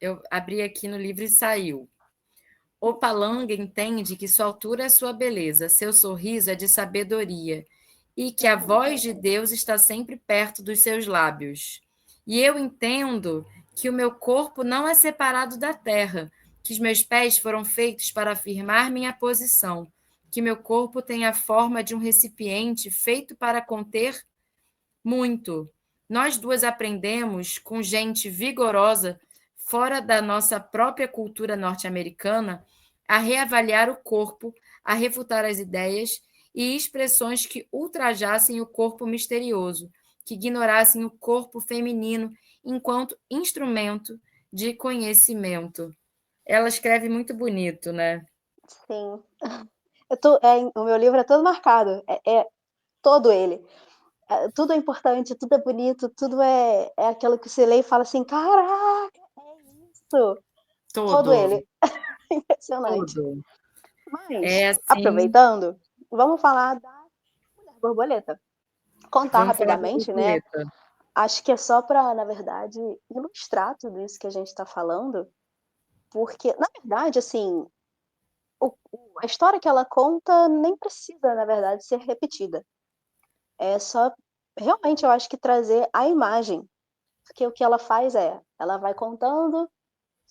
eu abri aqui no livro e saiu. Opalanga entende que sua altura é sua beleza, seu sorriso é de sabedoria, e que a Uhum. voz de Deus está sempre perto dos seus lábios. E eu entendo que o meu corpo não é separado da terra, que os meus pés foram feitos para afirmar minha posição, que meu corpo tem a forma de um recipiente feito para conter muito. Nós duas aprendemos com gente vigorosa, fora da nossa própria cultura norte-americana, a reavaliar o corpo, a refutar as ideias e expressões que ultrajassem o corpo misterioso, que ignorassem o corpo feminino enquanto instrumento de conhecimento. Ela escreve muito bonito, né? Sim. O meu livro é todo marcado, é todo ele. Tudo é importante, tudo é bonito, tudo é aquilo que você lê e fala assim: caraca, é isso! Todo Todo, ele. Impressionante. todo. Mas, É assim, aproveitando, vamos falar da Mulher Borboleta. Contar vamos falar da rapidamente, né? borboleta. Acho que é só para, na verdade, ilustrar tudo isso que a gente está falando, porque, na verdade, assim, a história que ela conta nem precisa, na verdade, ser repetida. É só, realmente, eu acho que trazer a imagem, porque o que ela faz ela vai contando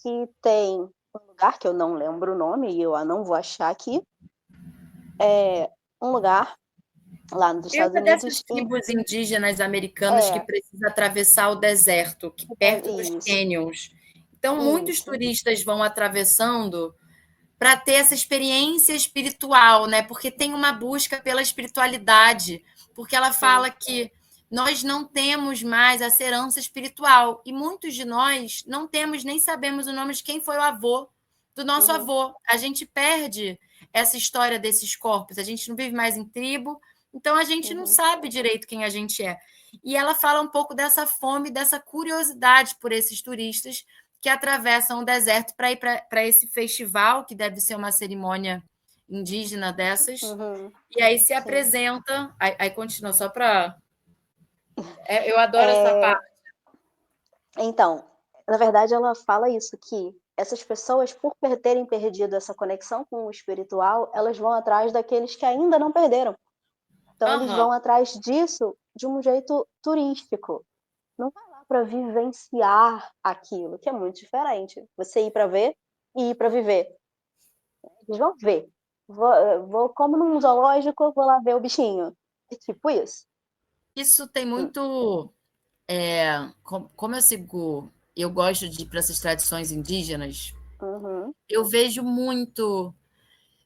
que tem um lugar que eu não lembro o nome e eu não vou achar aqui, é um lugar lá nos É Estados uma dessas Unidos tribos indígenas americanas que é, precisa atravessar o deserto, perto dos isso, canyons. Então, muitos isso, turistas vão atravessando para ter essa experiência espiritual, né? Porque tem uma busca pela espiritualidade. Porque ela sim, fala que nós não temos mais essa herança espiritual. E muitos de nós não temos nem sabemos o nome de quem foi o avô do nosso Uhum, avô. A gente perde essa história desses corpos. A gente não vive mais em tribo, então a gente não uhum. sabe direito quem a gente é. E ela fala um pouco dessa fome, dessa curiosidade por esses turistas que atravessam o deserto para ir para esse festival, que deve ser uma cerimônia indígena dessas. Uhum, E aí se sim. apresenta, aí continua só para eu adoro essa É, parte. então, na verdade, ela fala isso, que essas pessoas, por terem perdido essa conexão com o espiritual, elas vão atrás daqueles que ainda não perderam. Então, eles Aham. vão atrás disso de um jeito turístico. Não vai lá para vivenciar aquilo, que é muito diferente. Você ir para ver e ir para viver. Eles vão ver. Vou como num zoológico, vou lá ver o bichinho. É tipo isso. Isso tem Hum. muito. Como eu sigo, eu gosto de ir para essas tradições indígenas, Uhum. eu vejo muito.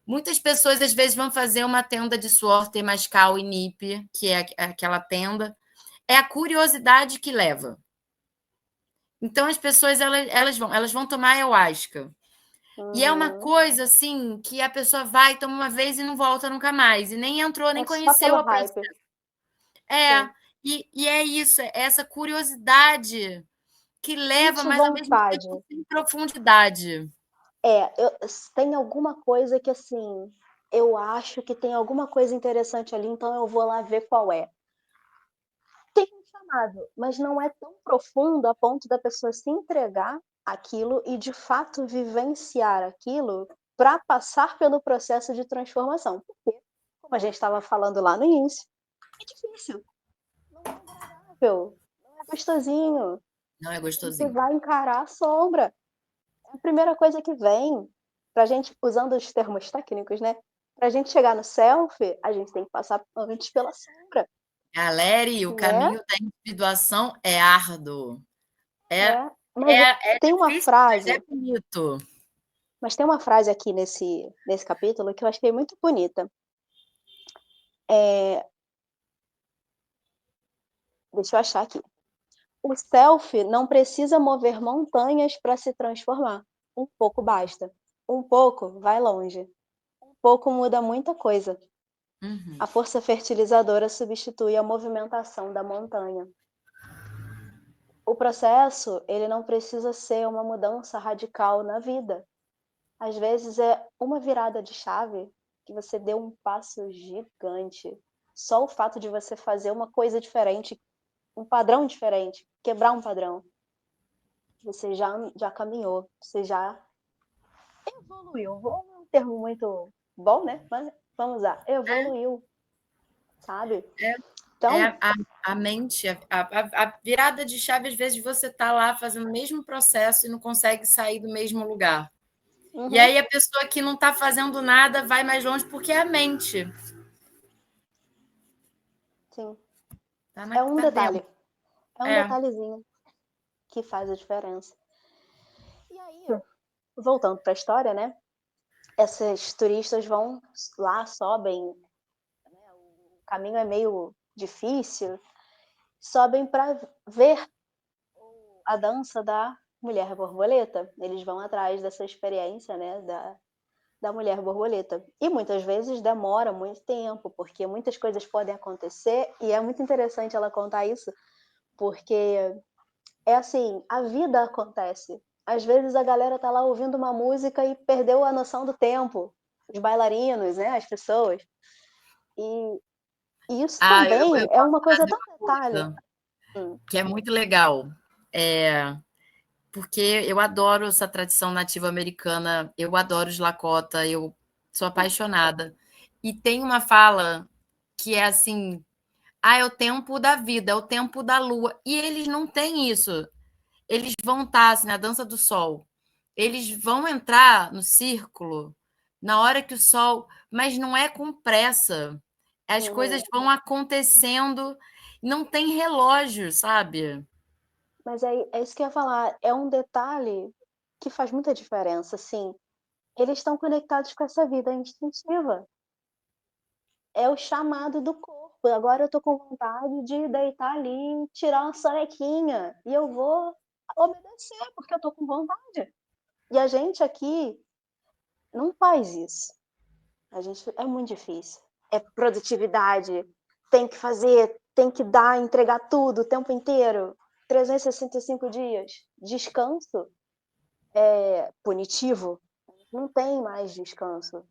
Muitas pessoas às vezes vão fazer uma tenda de suor, temazcal e nipe, que é aquela tenda. É a curiosidade que leva. Então as pessoas elas vão tomar ayahuasca. E é uma Uhum. coisa assim que a pessoa vai, toma uma vez e não volta nunca mais. E nem entrou, É nem só conheceu pelo a processo. hype. É, Sim. e é isso, é essa curiosidade que leva, Sente mas ao mesmo vontade. tempo sem profundidade. Tem alguma coisa que, assim, eu acho que tem alguma coisa interessante ali, então eu vou lá ver qual é. Tem um chamado, mas não é tão profundo a ponto da pessoa se entregar àquilo e de fato vivenciar aquilo para passar pelo processo de transformação. Porque, como a gente estava falando lá no início, é difícil, não é agradável, não é gostosinho. Não é Você gostosinho. vai encarar a sombra. A primeira coisa que vem, pra gente, usando os termos técnicos, né? Pra gente chegar no selfie, a gente tem que passar antes pela sombra, Galera, o né? caminho da individuação é árduo. É, Mas é tem uma difícil, mas é frase, bonito. mas tem uma frase aqui nesse capítulo que eu achei muito bonita. É, deixa eu achar aqui. O selfie não precisa mover montanhas para se transformar. Um pouco basta. Um pouco vai longe. Um pouco muda muita coisa. Uhum. A força fertilizadora substitui a movimentação da montanha. O processo, ele não precisa ser uma mudança radical na vida. Às vezes é uma virada de chave que você deu um passo gigante. Só o fato de você fazer uma coisa diferente, um padrão diferente, quebrar um padrão, você já caminhou, você já evoluiu. É um termo muito bom, né? Mas vamos usar, evoluiu, sabe? É Então, a mente, a virada de chave, às vezes você está lá fazendo o mesmo processo e não consegue sair do mesmo lugar. E uhum, aí a pessoa que não está fazendo nada vai mais longe porque é a mente. sim, Tá, é um tá dentro. detalhe, é um É. detalhezinho que faz a diferença. E aí, voltando para a história, né? Esses turistas vão lá, sobem, o caminho é meio difícil, sobem para ver a dança da mulher borboleta. Eles vão atrás dessa experiência, né, da mulher borboleta. E muitas vezes demora muito tempo, porque muitas coisas podem acontecer, e é muito interessante ela contar isso, porque é assim, a vida acontece. Às vezes a galera tá lá ouvindo uma música e perdeu a noção do tempo. Os bailarinos, né, as pessoas. E, e isso Eu também é posso uma coisa trazer tão uma detalhe. coisa Hum, que é muito legal. É, porque eu adoro essa tradição nativa americana, eu adoro os Lakota, eu sou hum, apaixonada. E tem uma fala que é assim: ah, é o tempo da vida, é o tempo da lua. E eles não têm isso. Eles vão estar assim, na dança do sol. Eles vão entrar no círculo na hora que o sol. Mas não é com pressa. As coisas uhum. vão acontecendo, não tem relógio, sabe? Mas é isso que eu ia falar, é um detalhe que faz muita diferença, assim. Eles estão conectados com essa vida instintiva. É o chamado do corpo. corpo, agora eu tô com vontade de deitar ali e tirar uma sonequinha. E eu vou obedecer, porque eu tô com vontade. E a gente aqui não faz isso. É muito difícil. É produtividade, tem que fazer, tem que dar, entregar tudo o tempo inteiro. 365 dias. Descanso é punitivo. Não tem mais descanso.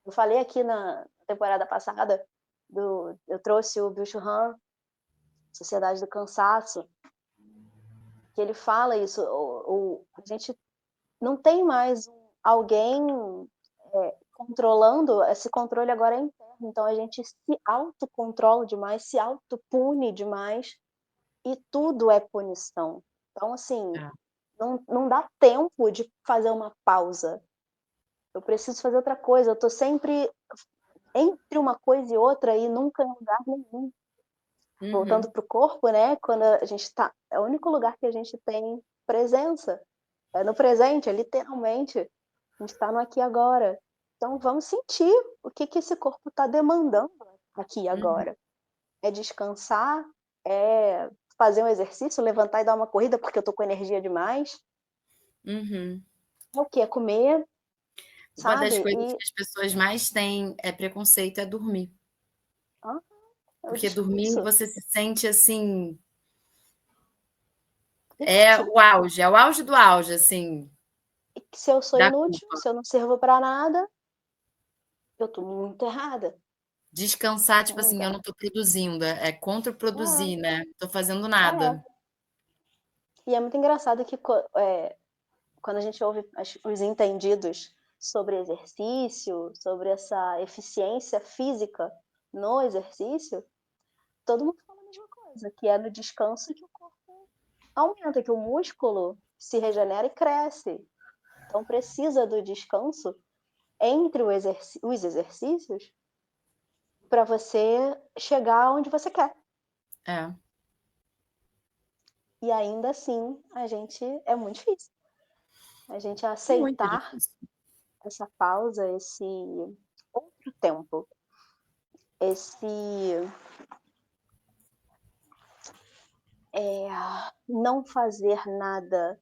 Eu falei aqui na temporada passada, eu trouxe o Byung-Chul Han, Sociedade do Cansaço, que ele fala isso. A gente não tem mais alguém controlando, esse controle agora é interno. Então a gente se autocontrola demais, se autopune demais, e tudo é punição. Então, assim, não dá tempo de fazer uma pausa. Eu preciso fazer outra coisa. Eu tô sempre entre uma coisa e outra e nunca em lugar nenhum. Voltando pro corpo, né? Quando a gente tá. É o único lugar que a gente tem presença. É no presente, é literalmente. A gente tá no aqui e agora. Então vamos sentir o que esse corpo está demandando aqui e agora. É descansar, é fazer um exercício, levantar e dar uma corrida porque eu tô com energia demais. É o que? É comer, Uma das sabe? coisas que as pessoas mais têm preconceito é dormir. É o Porque dormir descanso. você se sente assim. Inútil. É o auge do auge, assim. Se eu sou Da inútil, culpa. se eu não sirvo para nada, eu tô muito errada. Descansar, tipo Muito assim, eu não errada. tô produzindo, é contraproduzir, né? Não tô fazendo nada. É. E é muito engraçado que quando a gente ouve os entendidos sobre exercício, sobre essa eficiência física no exercício, todo mundo fala a mesma coisa, que é no descanso que o corpo aumenta, que o músculo se regenera e cresce. Então precisa do descanso entre os exercícios para você chegar onde você quer. É. E ainda assim, é muito difícil. A gente Muito aceitar difícil. essa pausa, esse outro tempo, esse não fazer nada,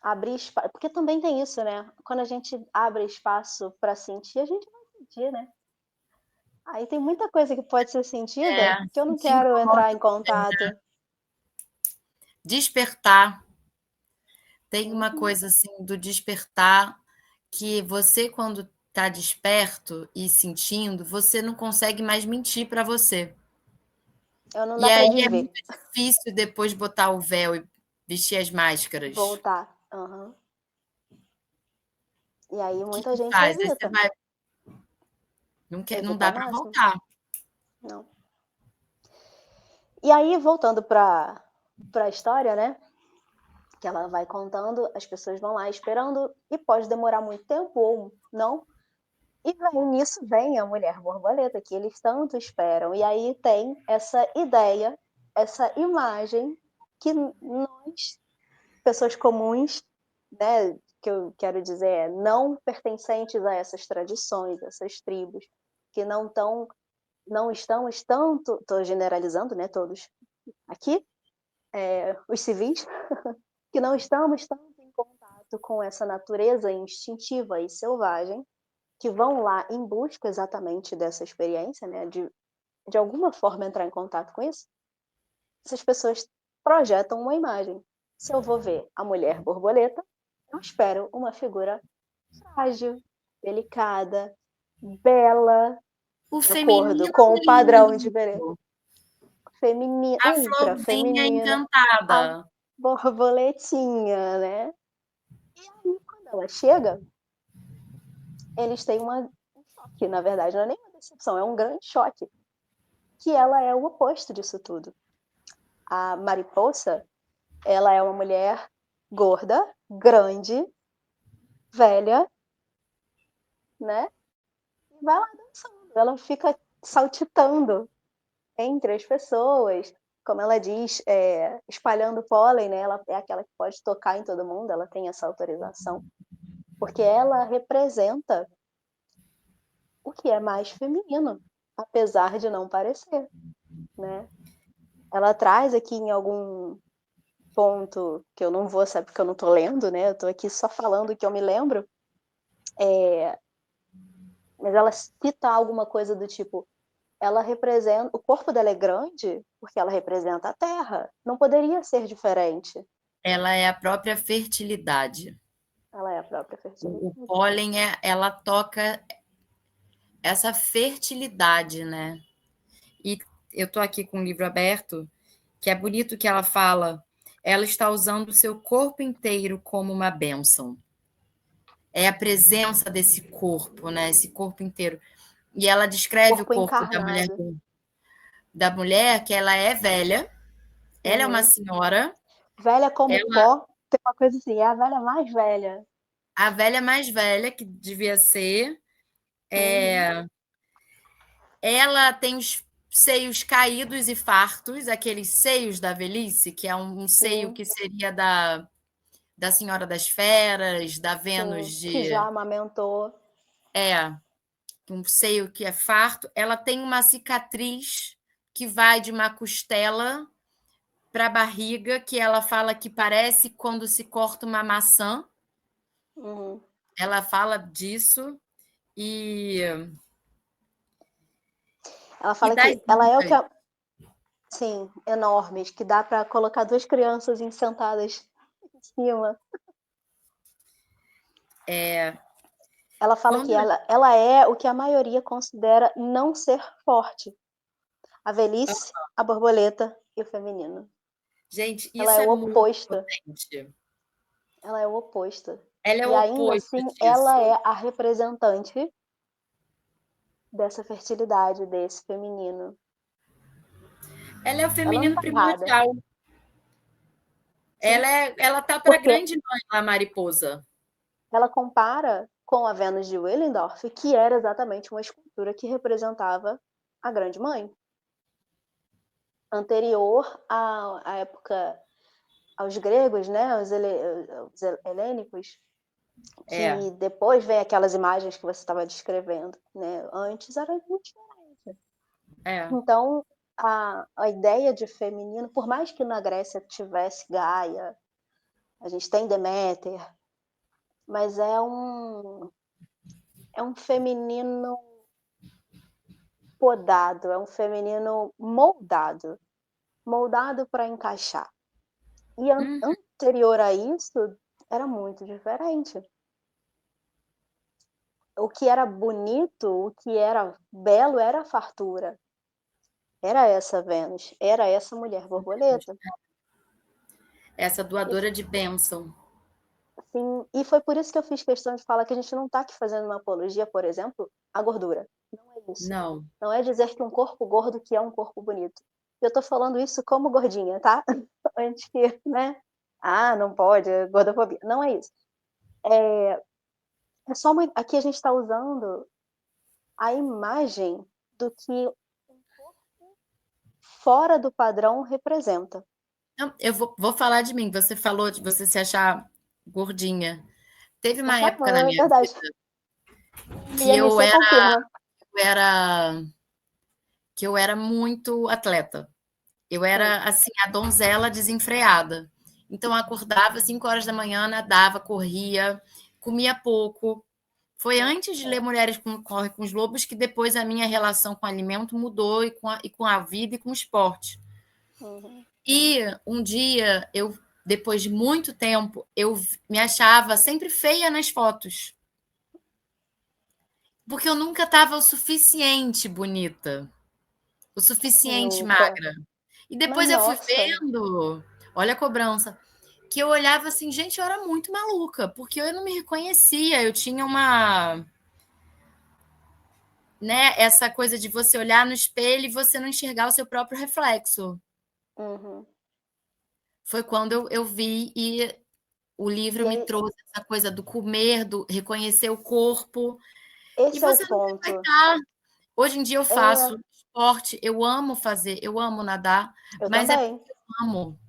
abrir espaço, porque também tem isso, né? Quando a gente abre espaço para sentir, a gente vai sentir, né? Aí tem muita coisa que pode ser sentida que eu não Sentir quero entrar incomoda em também, contato. né? Despertar. Tem uma Uhum. coisa assim do despertar que você, quando está desperto e sentindo, você não consegue mais mentir para você. Eu não E dá para aí é desver, muito difícil depois botar o véu e vestir as máscaras. voltar. Uhum. E aí O que muita que gente faz? Aí você evita, vai, não quer, não evita ao dá para máximo. voltar. Não. E aí, voltando para a história, né? Que ela vai contando, as pessoas vão lá esperando e pode demorar muito tempo ou não. E nisso vem a mulher borboleta, que eles tanto esperam. E aí tem essa ideia, essa imagem que nós, pessoas comuns, né, que eu quero dizer, não pertencentes a essas tradições, essas tribos, que não estamos tanto, estou generalizando, né, todos aqui, os civis, que não estamos tanto em contato com essa natureza instintiva e selvagem, que vão lá em busca exatamente dessa experiência, né, de alguma forma entrar em contato com isso, essas pessoas projetam uma imagem. Se eu vou ver a mulher borboleta, eu espero uma figura frágil, delicada, bela, O de acordo feminino com o padrão de beleza, lindo, feminina, a ultra florzinha feminina, a encantada. borboletinha, né? E aí, quando ela chega, eles têm um choque, na verdade, não é nem uma decepção, é um grande choque, que ela é o oposto disso tudo. A mariposa, ela é uma mulher gorda, grande, velha, né? E vai lá dançando. Ela fica saltitando entre as pessoas, como ela diz, espalhando pólen, né? Ela é aquela que pode tocar em todo mundo, ela tem essa autorização, porque ela representa o que é mais feminino. apesar de não parecer, né? Ela traz aqui em algum ponto que eu não vou saber porque eu não tô lendo, né? Eu tô aqui só falando o que eu me lembro, mas ela cita alguma coisa do tipo, ela representa, o corpo dela é grande porque ela representa a Terra. Não poderia ser diferente. Ela é a própria fertilidade. Ela é a própria O fertilidade. pólen, ela toca essa fertilidade, né? E eu estou aqui com o livro aberto, que é bonito que ela fala, ela está usando o seu corpo inteiro como uma bênção. É a presença desse corpo, né? Esse corpo inteiro. E ela descreve o Corpo corpo encarnado. da mulher que ela é velha, ela é uma Uhum. senhora, Velha como ela, pó, tem uma coisa assim, é a velha mais velha. a velha mais velha que devia ser, Uhum. ela tem os seios caídos e fartos, aqueles seios da velhice, que é um seio Sim, que seria da Senhora das Feras, da Vênus sim, que já de. amamentou. É, um seio que é farto. Ela tem uma cicatriz que vai de uma costela para a barriga, que ela fala que parece quando se corta uma maçã. Uhum. Ela fala disso e, Ela e fala das que ela é o que rugas. sim, enormes, que dá para colocar duas crianças sentadas em cima. Ela fala que Quando, ela é o que a maioria considera não ser forte. A velhice, a borboleta e o feminino. gente, Ela isso é é o muito oposto. potente. Ela é o oposto. Ela é E o ainda oposto assim, ela disso. é a representante dessa fertilidade, desse feminino. Ela é o Ela não feminino tá errada. primordial. Sim. Ela tá para a Porque grande mãe, a mariposa. ela compara com a Vênus de Willendorf, que era exatamente uma escultura que representava a grande mãe. Anterior à época aos gregos, né, aos helênicos, É, que depois vem aquelas imagens que você estava descrevendo, né? Antes era muito diferente. é. Então, a ideia de feminino, por mais que na Grécia tivesse Gaia, a gente tem Deméter, mas é um feminino podado, é um feminino moldado, moldado para encaixar. E Hum, anterior a isso, era muito diferente. O que era bonito, o que era belo era a fartura. Era essa Vênus, era essa mulher borboleta. essa E, doadora de bênção. assim, e foi por isso que eu fiz questão de falar que a gente não está aqui fazendo uma apologia, por exemplo, à gordura. Não é isso. Não. Não é dizer que um corpo gordo que é um corpo bonito. Eu tô falando isso como gordinha, tá? Antes que, né? Ah, não pode, é gordofobia. Não é isso. É só uma, aqui a gente está usando a imagem do que fora do padrão representa. Não, eu vou falar de mim. Você falou de você se achar gordinha. Teve uma época na Aham, é minha verdade. vida E que a Missy confirma. eu era, que eu era muito atleta. Eu Hum, era assim a donzela desenfreada. Então eu acordava às 5 horas da manhã, nadava, corria, comia pouco. Foi hum, antes de ler Mulheres Correm com os Lobos que depois a minha relação com o alimento mudou e com a vida e com o esporte. uhum. E um dia, depois de muito tempo, eu me achava sempre feia nas fotos. Porque eu nunca estava o suficiente bonita, o suficiente Nunca. magra. E Mas depois eu fui nossa. vendo, olha a cobrança, que eu olhava assim, gente, eu era muito maluca, porque eu não me reconhecia, eu tinha uma, né, essa coisa de você olhar no espelho e você não enxergar o seu próprio reflexo. Uhum. Foi quando eu vi e o livro E me aí, trouxe essa coisa do comer, do reconhecer o corpo, e esse é o você nunca vai ponto. estar. Hoje em dia eu É, faço esporte, eu amo fazer, eu amo nadar, eu mas é porque também. eu amo.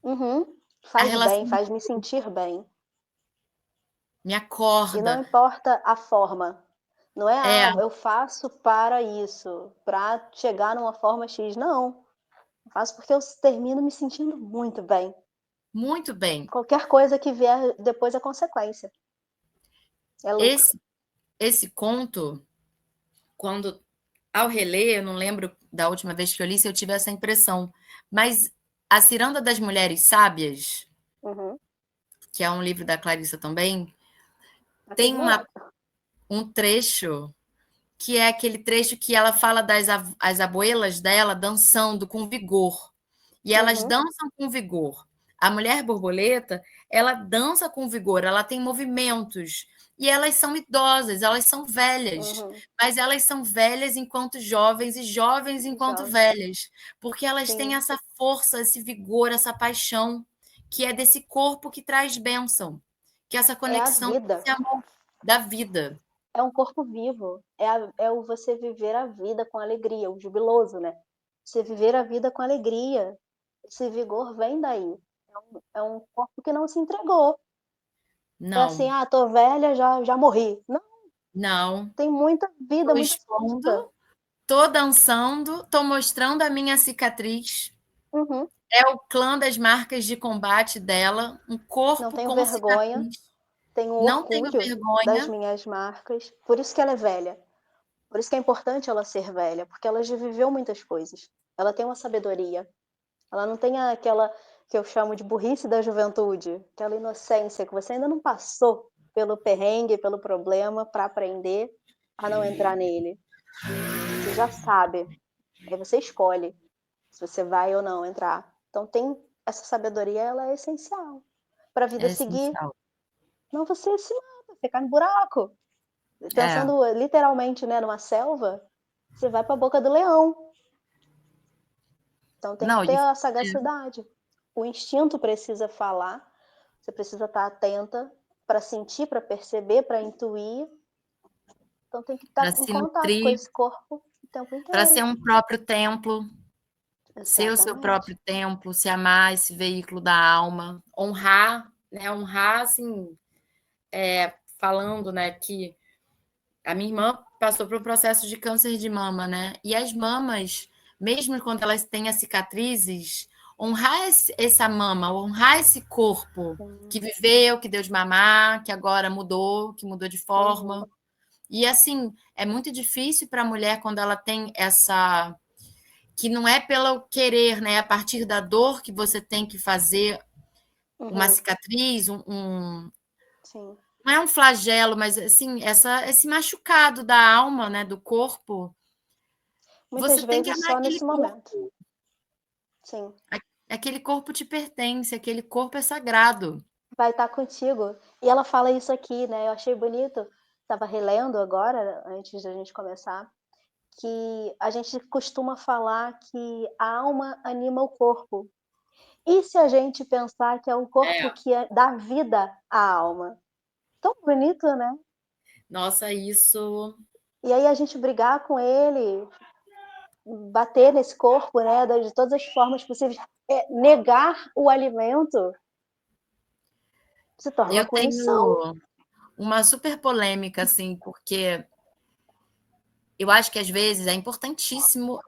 Uhum. A Faz bem, relação faz me sentir bem. me E não acorda. importa a forma. Não é, É, eu faço para isso, para chegar numa forma X. Não, eu faço porque eu termino me sentindo muito bem. muito bem. Qualquer coisa que vier depois é consequência, é lucro. Esse conto, quando ao reler, eu não lembro da última vez que eu li se eu tive essa impressão, mas A Ciranda das Mulheres Sábias, Uhum. que é um livro da Clarissa também, tem Atribulado. um trecho que é aquele trecho que ela fala das as abuelas dela dançando com vigor. E elas Uhum. dançam com vigor. A mulher borboleta, ela dança com vigor, ela tem movimentos. E elas são idosas, elas são velhas, Uhum. mas elas são velhas enquanto jovens e jovens enquanto Jovem. velhas, porque elas têm Sim. essa força, esse vigor, essa paixão, que é desse corpo que traz bênção, que é essa É a conexão, vida. esse amor da vida. É um corpo vivo. É o você viver a vida com alegria, o jubiloso, né? Você viver a vida com alegria. Esse vigor vem daí. É um corpo que não se entregou. É assim, Não, tô velha, já morri. Não, não. tem muita vida, Estou muita força. expondo, estou dançando, estou mostrando a minha cicatriz. Uhum. É o clã das marcas de combate dela, um Não corpo tenho com vergonha, cicatriz. tenho Não tenho orgulho das vergonha. minhas marcas. Por isso que ela é velha. Por isso que é importante ela ser velha, porque ela já viveu muitas coisas. Ela tem uma sabedoria. Ela não tem aquela que eu chamo de burrice da juventude, aquela inocência que você ainda não passou pelo perrengue, pelo problema para aprender a não entrar nele. Você já sabe, aí você escolhe se você vai ou não entrar. Então tem essa sabedoria, ela é essencial para a vida É seguir. essencial. Não você se mata, você cai no buraco. É. Pensando literalmente, né, numa selva, você vai para a boca do leão. Então tem que Não, ter e a sagacidade. O instinto precisa falar, você precisa estar atenta para sentir, para perceber, para intuir. Então tem que para estar em se contato com nutrir, esse corpo o tempo para inteiro. ser um próprio templo, ser o seu Exatamente. próprio templo, se amar esse veículo da alma, honrar, né? Honrar, assim, falando, né, que a minha irmã passou por um processo de câncer de mama, né? E as mamas, mesmo quando elas têm as cicatrizes, honrar essa mama, honrar esse corpo que Sim. viveu, que deu de mamar, que agora mudou, que mudou de Uhum. forma. E assim, é muito difícil para a mulher quando ela tem essa. Que não é pelo querer, né? É a partir da dor que você tem que fazer uma Uhum. cicatriz, Sim. não é um flagelo, mas assim, esse machucado da alma, né, do corpo, Muitas você tem que vezes amar só aquele nesse momento. corpo. Sim. Aquele corpo te pertence, aquele corpo é sagrado. Vai estar contigo. E ela fala isso aqui, né? Eu achei bonito. Estava relendo agora, antes da gente começar, que a gente costuma falar que a alma anima o corpo. E se a gente pensar que é o corpo É. que dá vida à alma? Tão bonito, né? Nossa, isso. E aí a gente brigar com ele, bater nesse corpo, né, de todas as formas possíveis, negar o alimento, se torna uma Eu punição. tenho uma super polêmica, assim, porque eu acho que às vezes é importantíssimo,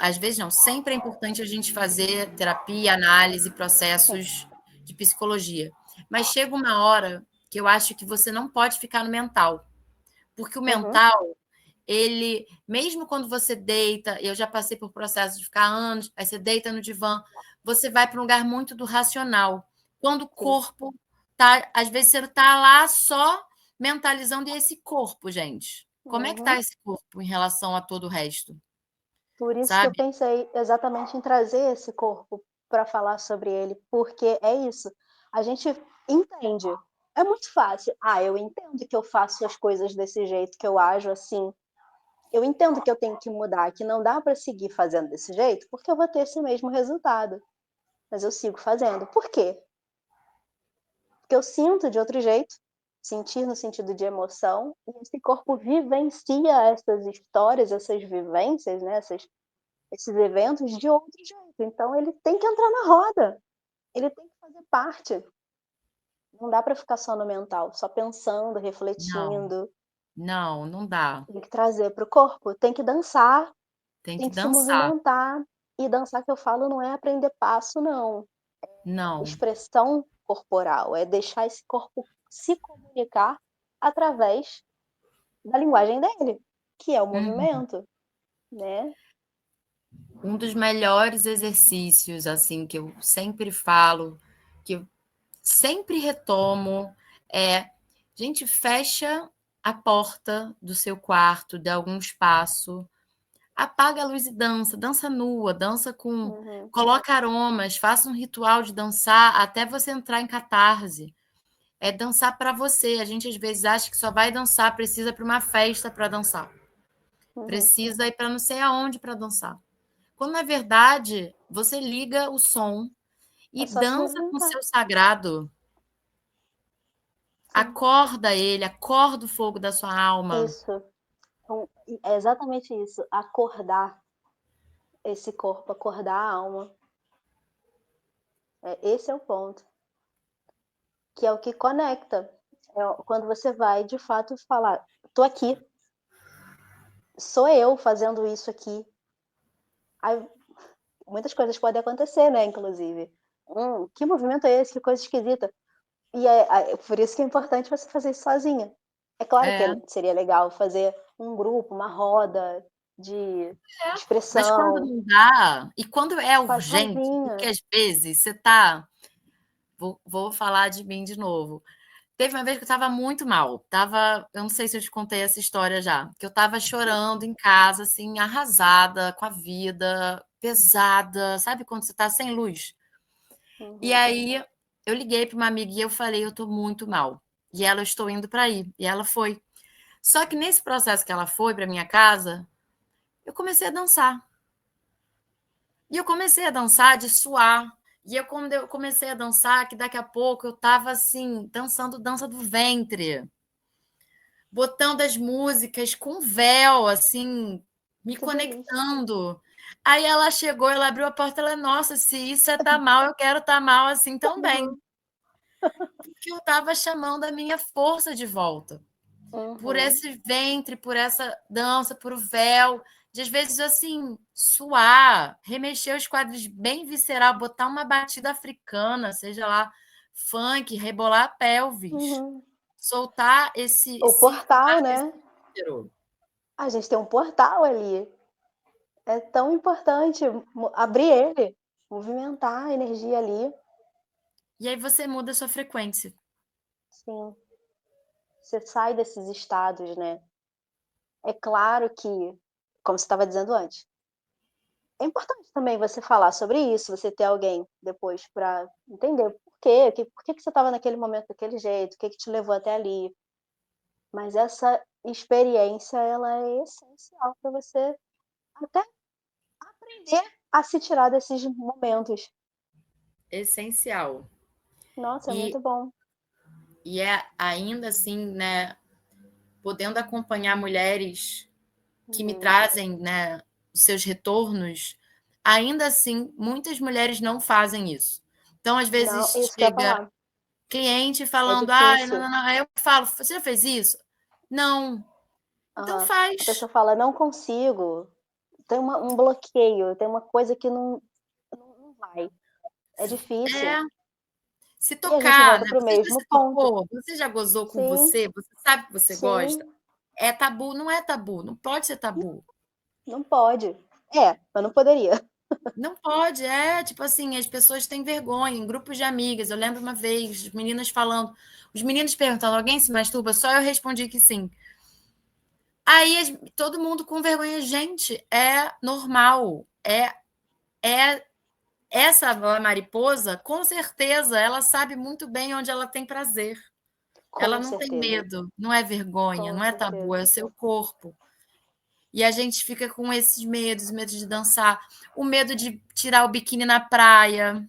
às vezes não, sempre é importante a gente fazer terapia, análise, Sim. processos de psicologia. Mas chega uma hora que eu acho que você não pode ficar no mental, porque o Uhum. mental, ele, mesmo quando você deita, eu já passei por processo de ficar anos, aí você deita no divã, você vai para um lugar muito do racional. Quando o Sim. corpo tá, às vezes você está lá só mentalizando e esse corpo, gente. Como é que está Uhum. esse corpo em relação a todo o resto, Por isso que eu sabe? pensei exatamente em trazer esse corpo para falar sobre ele, porque é isso. A gente entende. É muito fácil. Eu entendo que eu faço as coisas desse jeito, que eu ajo assim. Eu entendo que eu tenho que mudar, que não dá para seguir fazendo desse jeito, porque eu vou ter esse mesmo resultado. Mas eu sigo fazendo. Por quê? Porque eu sinto de outro jeito, sentir no sentido de emoção, e esse corpo vivencia essas histórias, essas vivências, né, esses eventos de outro jeito. Então ele tem que entrar na roda, ele tem que fazer parte. Não dá para ficar só no mental, só pensando, Não. refletindo. Não, não dá. Tem que trazer para o corpo, tem que dançar, Tem tem que que se dançar. movimentar. E dançar que eu falo não é aprender passo não, Não. expressão corporal, é deixar esse corpo se comunicar através da linguagem dele, que é o Uhum. movimento, né. Um dos melhores exercícios, assim, que eu sempre falo, que eu sempre retomo, é: gente, fecha a porta do seu quarto, dá algum espaço, apaga a luz e dança, dança nua, dança com, Uhum. coloca aromas, faça um ritual de dançar até você entrar em catarse. É dançar para você. A gente às vezes acha que só vai dançar, precisa para uma festa para dançar. Uhum. Precisa ir para não sei aonde para dançar. Quando na verdade você liga o som É e só se dança com o movimentar. seu sagrado, Sim, acorda ele, acorda o fogo da sua alma. isso. Então, é exatamente isso, acordar esse corpo, acordar a alma. Esse é o ponto, que é o que conecta. Quando você vai de fato falar: "Tô aqui, sou eu fazendo isso aqui". Aí muitas coisas podem acontecer, né, inclusive. Que movimento é esse? Que coisa esquisita". E é por isso que é importante você fazer isso sozinha. É claro que É, seria legal fazer um grupo, uma roda de mas quando expressão, não dá, e quando é faz urgente, porque sozinha. às vezes você tá. Vou falar de mim de novo. Teve uma vez que eu estava muito mal. Eu não sei se eu te contei essa história já, que eu estava chorando em casa, assim, arrasada com a vida, pesada, sabe quando você está sem luz? E Uhum. aí eu liguei para uma amiga e eu falei, eu estou muito mal. E ela, eu estou indo para aí. E ela foi. Só que nesse processo que ela foi para minha casa, eu comecei a dançar. E eu comecei a dançar de suar. E quando eu comecei a dançar, que daqui a pouco eu estava assim, dançando dança do ventre, botando as músicas com véu, assim, me Que delícia. conectando. Aí ela chegou, ela abriu a porta, ela, nossa, se isso é tá mal, eu quero estar mal assim também. Uhum. Porque eu estava chamando a minha força de volta. Por Uhum. esse ventre, por essa dança, por o véu, de às vezes assim, suar, remexer os quadris bem visceral, botar uma batida africana, seja lá funk, rebolar a pelvis, Uhum. soltar esse O portal, circular esse né. útero. A gente tem um portal ali. É tão importante abrir ele, movimentar a energia ali. E aí você muda a sua frequência. Sim, você sai desses estados, né. É claro que, como você estava dizendo antes, é importante também você falar sobre isso, você ter alguém depois para entender por que que você estava naquele momento daquele jeito, o que que te levou até ali. Mas essa experiência, ela é essencial para você até aprender a se tirar desses momentos. Essencial. Nossa, é E, muito bom. e é ainda assim, né, podendo acompanhar mulheres que me Uhum. trazem, né, os seus retornos, ainda assim, muitas mulheres não fazem isso. Então, às Não, vezes, isso que eu ia chega falar. cliente É falando, ah, não, difícil. não, não. Aí eu falo, você já fez isso? Não. Então Aham. A faz. pessoa fala: "Não consigo, tem um bloqueio, tem uma coisa que não vai, é difícil". É, se E a gente tocar, volta né? para o Você já mesmo se ponto. tocou? Você já gozou com Sim, você sabe que você gosta? sim, É tabu? Não é tabu, não pode ser tabu. não pode. Mas não poderia. Não pode, tipo assim, as pessoas têm vergonha, em grupos de amigas. Eu lembro uma vez, as meninas falando, os meninos perguntando, alguém se masturba? Só eu respondi que sim. Aí todo mundo com vergonha, gente, é normal. É essa mariposa, com certeza, ela sabe muito bem onde ela tem prazer. Ela Com não tem certeza, medo, não é vergonha, com não é tabu, é certeza. o seu corpo. E a gente fica com esses medos, medo de dançar, o medo de tirar o biquíni na praia,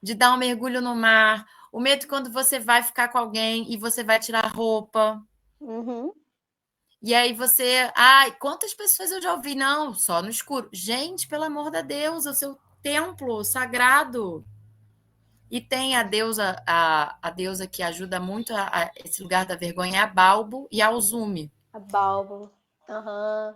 de dar um mergulho no mar, o medo quando você vai ficar com alguém e você vai tirar a roupa. Uhum. E aí você, ai, quantas pessoas eu já ouvi? Não, só no escuro. Gente, pelo amor de Deus, é o seu templo sagrado. E tem a deusa que ajuda muito a esse lugar da vergonha, é a Balbo e a Uzumi, A Balbo. Aham.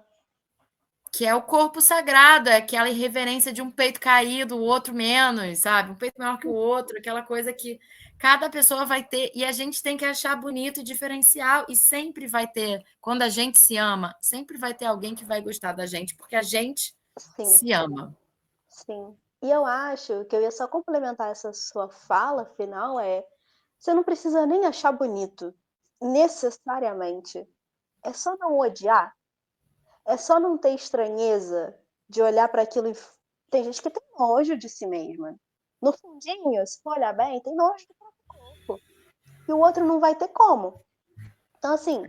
que é o corpo sagrado, é aquela irreverência de um peito caído, o outro menos, sabe? Um peito maior que o outro, aquela coisa que cada pessoa vai ter, e a gente tem que achar bonito e diferencial, e sempre vai ter, quando a gente se ama, sempre vai ter alguém que vai gostar da gente, porque a gente Sim, se ama. sim. E eu acho que eu ia só complementar essa sua fala final você não precisa nem achar bonito, necessariamente. É só não odiar, é só não ter estranheza de olhar para aquilo e tem gente que tem nojo de si mesma. No fundinho, se for olhar bem, tem nojo do próprio corpo. E o outro não vai ter como. Então, assim,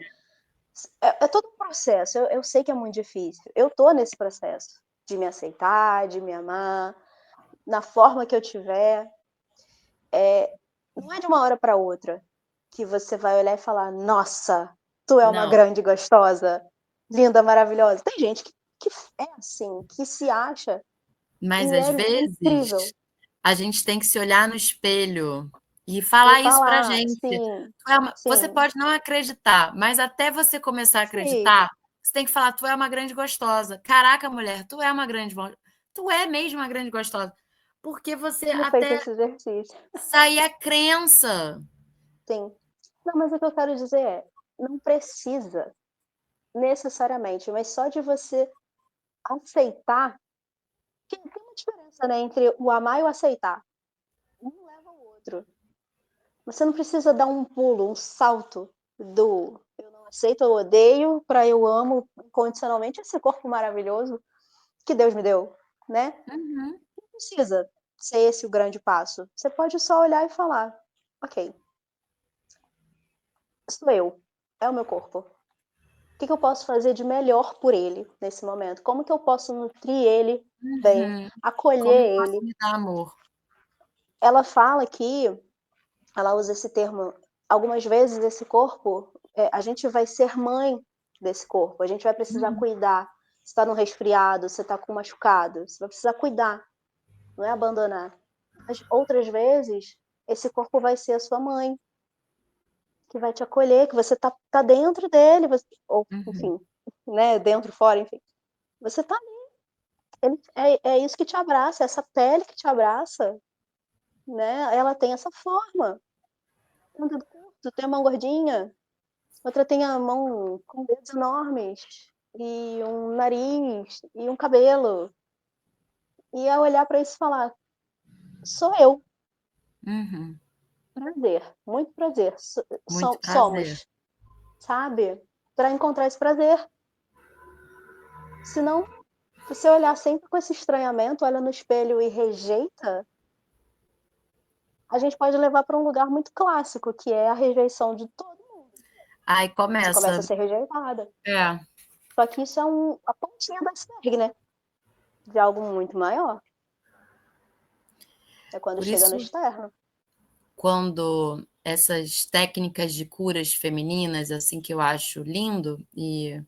é todo um processo. Eu sei que é muito difícil. Eu tô nesse processo de me aceitar, de me amar, na forma que eu tiver. Não é de uma hora para outra que você vai olhar e falar: Nossa, tu é uma Não, grande gostosa, linda, maravilhosa. Tem gente que é assim, que se acha e mas às é incrível. vezes a gente tem que se olhar no espelho e E falar isso pra falar, gente. sim, Você sim, pode não acreditar, mas até você começar a sim. acreditar, você tem que falar: tu é uma grande gostosa. Caraca, mulher, tu é uma grande. Tu é mesmo uma grande gostosa. Porque você Não fez até esse exercício. sair a crença. Sim. Não, mas o que eu quero dizer não precisa necessariamente, mas só de você aceitar, que tem uma diferença, né, entre o amar e o aceitar. Um leva ao outro. Você não precisa dar um pulo, um salto do eu não aceito, eu odeio, para eu amo incondicionalmente esse corpo maravilhoso que Deus me deu, né? Uhum, Não precisa ser esse o grande passo. Você pode só olhar e falar: ok, sou eu, é o meu corpo. O que eu posso fazer de melhor por ele nesse momento? Como que eu posso nutrir ele bem, uhum. Como eu acolher posso ele? me dar amor? Ela fala que, ela usa esse termo, algumas vezes esse corpo, a gente vai ser mãe desse corpo, a gente vai precisar Uhum, cuidar. Você está no resfriado, você está com machucado, você vai precisar cuidar, não é abandonar. Mas outras vezes, esse corpo vai ser a sua mãe, que vai te acolher, que você tá dentro dele, ou uhum. enfim, né, dentro, fora, enfim. Você tá é isso que te abraça, essa pele que te abraça, né? Ela tem essa forma. Tem um dedo curto, tem a mão gordinha, outra tem a mão com dedos enormes, e um nariz, e um cabelo. E é olhar para isso e falar: sou eu, Uhum. prazer, muito prazer, Muito prazer. somos, sabe? Para encontrar esse prazer. Senão, se você olhar sempre com esse estranhamento, olha no espelho e rejeita, a gente pode levar para um lugar muito clássico, que é a rejeição de todo mundo. Aí Você começa a começa. ser rejeitada. É, Só que isso é a pontinha do iceberg, né? De algo muito maior. É quando por chega no isso, externo. quando essas técnicas de curas femininas, assim, que eu acho lindo, e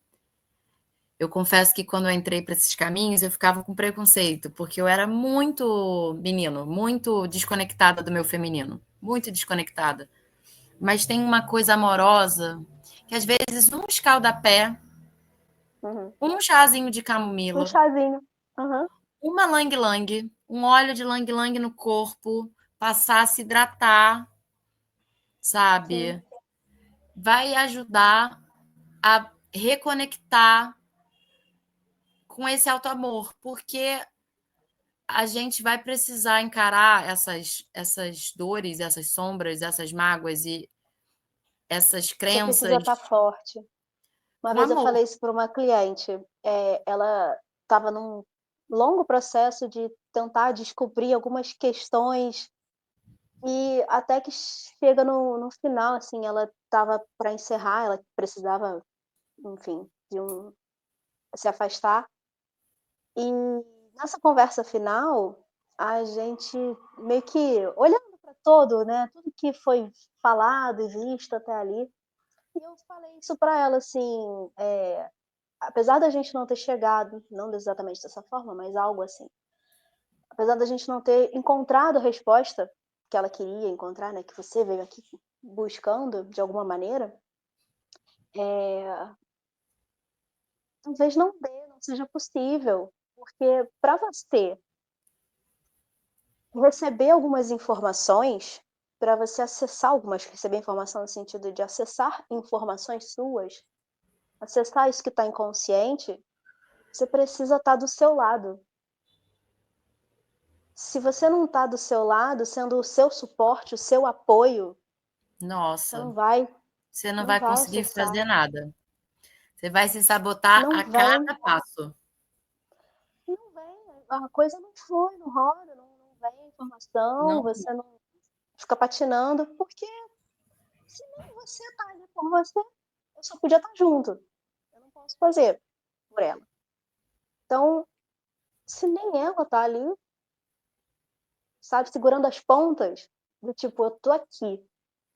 eu confesso que quando eu entrei para esses caminhos, eu ficava com preconceito, porque eu era muito menino, muito desconectada do meu feminino, muito desconectada. Mas tem uma coisa amorosa que às vezes um escaldapé, Uhum. um chazinho de Um camomila, chazinho. Uhum. uma lang-lang, um óleo de lang-lang no corpo, passar a se hidratar, Sim. sabe? Vai ajudar a reconectar com esse auto-amor, porque a gente vai precisar encarar essas dores, essas sombras, essas mágoas e essas Você precisa crenças estar forte. Uma com vez eu amor. falei isso para uma cliente. Ela estava num longo processo de tentar descobrir algumas questões e até que chega no final, assim, ela estava para encerrar, ela precisava, enfim, se afastar. E nessa conversa final, a gente meio que olhando para todo, né, tudo que foi falado e visto até ali, e eu falei isso para ela, assim, apesar da gente não ter chegado, não exatamente dessa forma, mas algo assim, apesar da gente não ter encontrado a resposta, que ela queria encontrar, né, que você veio aqui buscando de alguma maneira, talvez não dê, não seja possível, porque para você receber algumas informações, para você acessar algumas, receber informação no sentido de acessar informações suas, acessar isso que está inconsciente, você precisa estar do seu lado. Se você não está do seu lado, sendo o seu suporte, o seu apoio, você Nossa, você não não vai vai conseguir acessar, fazer nada. Você vai se sabotar não a vai, cada passo. não vem, a coisa não flui, não roda, não vem a informação, Não, você não fica patinando, porque se nem você está ali por você, eu só podia estar junto. Eu não posso fazer por ela. Então, se nem ela está ali, sabe, segurando as pontas, do tipo, eu tô aqui,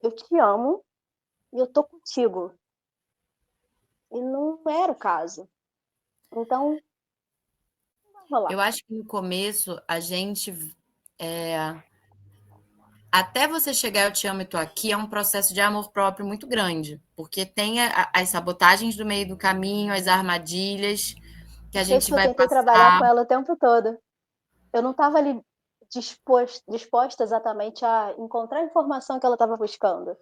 eu te amo e eu tô contigo. E não era o caso. Então, não vai rolar. eu acho que no começo a gente até você chegar Eu Te Amo e Tô Aqui é um processo de amor próprio muito grande, porque tem as sabotagens do meio do caminho, as armadilhas que a Por isso gente que eu vai tentei trabalhar passar. com ela o tempo todo. Eu não estava ali disposta exatamente a encontrar a informação que ela estava buscando.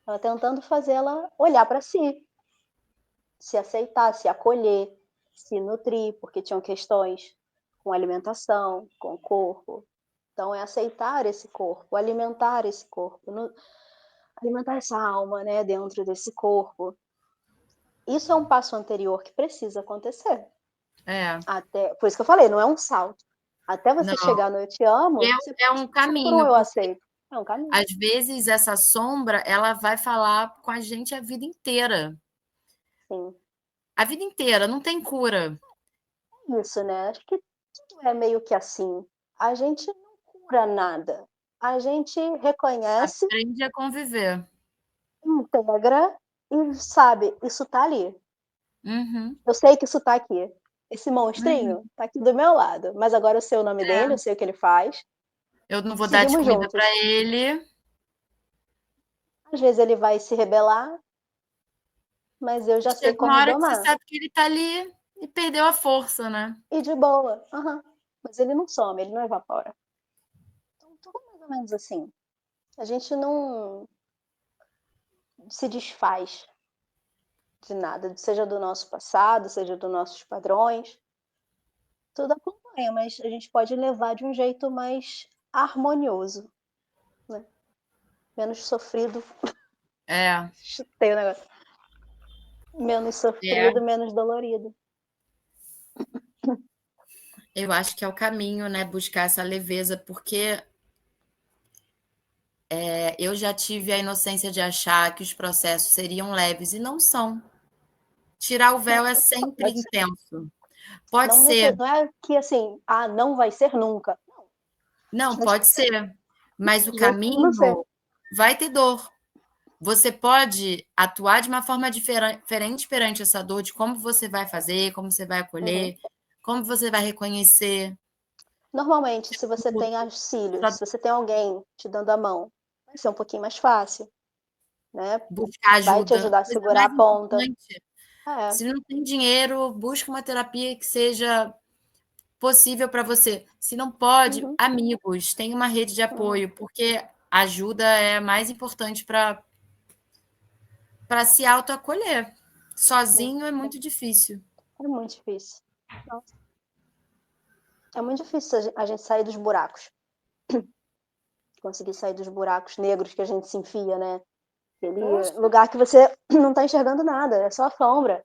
Estava tentando fazer ela olhar para si, se aceitar, se acolher, se nutrir, porque tinham questões com alimentação, com o corpo. Então, é aceitar esse corpo, alimentar esse corpo, alimentar essa alma, né, dentro desse corpo. Isso é um passo anterior que precisa acontecer. É, Até, por isso que eu falei, não é um salto. Até você não, chegar no eu te amo, você é um passa por um caminho, eu porque aceito. É um caminho. às vezes essa sombra ela vai falar com a gente a vida inteira. Sim. A vida inteira, não tem cura. Isso, né? Acho que tudo é meio que assim. A gente não cura nada. A gente reconhece, Aprende a conviver. integra e sabe, isso tá ali. Uhum, Eu sei que isso tá aqui. Esse uhum. monstrinho tá aqui do meu lado, mas agora eu sei o nome dele, eu É. sei o que ele faz. Eu não vou dar de Seguimos comida para juntos. ele. Às vezes ele vai se rebelar, mas eu já sei Chega uma como hora que você domar. sabe que ele tá ali e perdeu a força, né? E de boa. Uhum. Mas ele não some, ele não evapora. Então, tudo mais ou menos assim. A gente não se desfaz de nada, seja do nosso passado, seja dos nossos padrões. Tudo acompanha, mas a gente pode levar de um jeito mais harmonioso, né? Menos sofrido. É, Chutei o negócio. Menos é. sofrido, menos dolorido. Eu acho que é o caminho, né? Buscar essa leveza, porque eu já tive a inocência de achar que os processos seriam leves e não são. Tirar o véu Não, é sempre pode ser. intenso. Pode ser, Não é que assim, ah, não vai ser nunca. não, Mas pode ser, mas o às vezes pode não ser. caminho vai ter dor. Você pode atuar de uma forma diferente perante essa dor, de como você vai fazer, como você vai Uhum. acolher, como você vai reconhecer. Normalmente, se você Tipo, tem auxílio, só se você tem alguém te dando a mão, vai ser um pouquinho mais fácil, né? buscar Vai te ajuda. ajudar a Mas é segurar a mais ponta. importante. É. Se não tem dinheiro, busca uma terapia que seja possível para você. Se não pode, Uhum, amigos, tem uma rede de uhum. apoio, porque ajuda é mais importante para se autoacolher. Sozinho é muito difícil. É muito difícil. Nossa, é muito difícil a gente sair dos buracos. Conseguir sair dos buracos negros que a gente se enfia, né? Aquele Poxa. lugar que você não tá enxergando nada, é só sombra.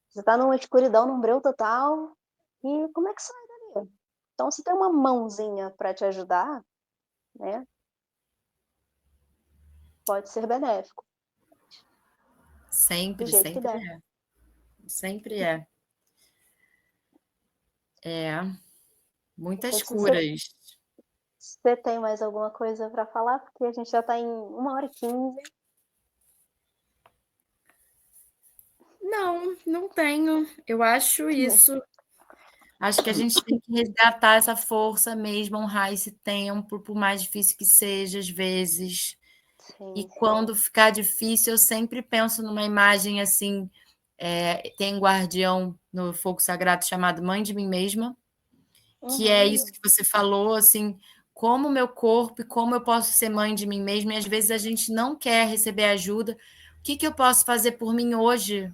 Você tá numa escuridão, num breu total. E como é que sai dali? Então, se tem uma mãozinha para te ajudar, né? Pode ser benéfico, do Sempre, jeito que sempre der. é. Sempre é. É. Não Muitas sei se você, curas. você tem mais alguma coisa para falar, porque a gente já está em 1h15. Não, não tenho. Eu acho isso. Acho que a gente tem que resgatar essa força mesmo, honrar esse tempo, por mais difícil que seja, às vezes. E Sim, quando ficar difícil, eu sempre penso numa imagem assim. Tem um guardião no fogo sagrado chamado Mãe de Mim Mesma, que é isso que você falou, assim, como o meu corpo e como eu posso ser mãe de mim mesma, e às vezes a gente não quer receber ajuda. O que eu posso fazer por mim hoje?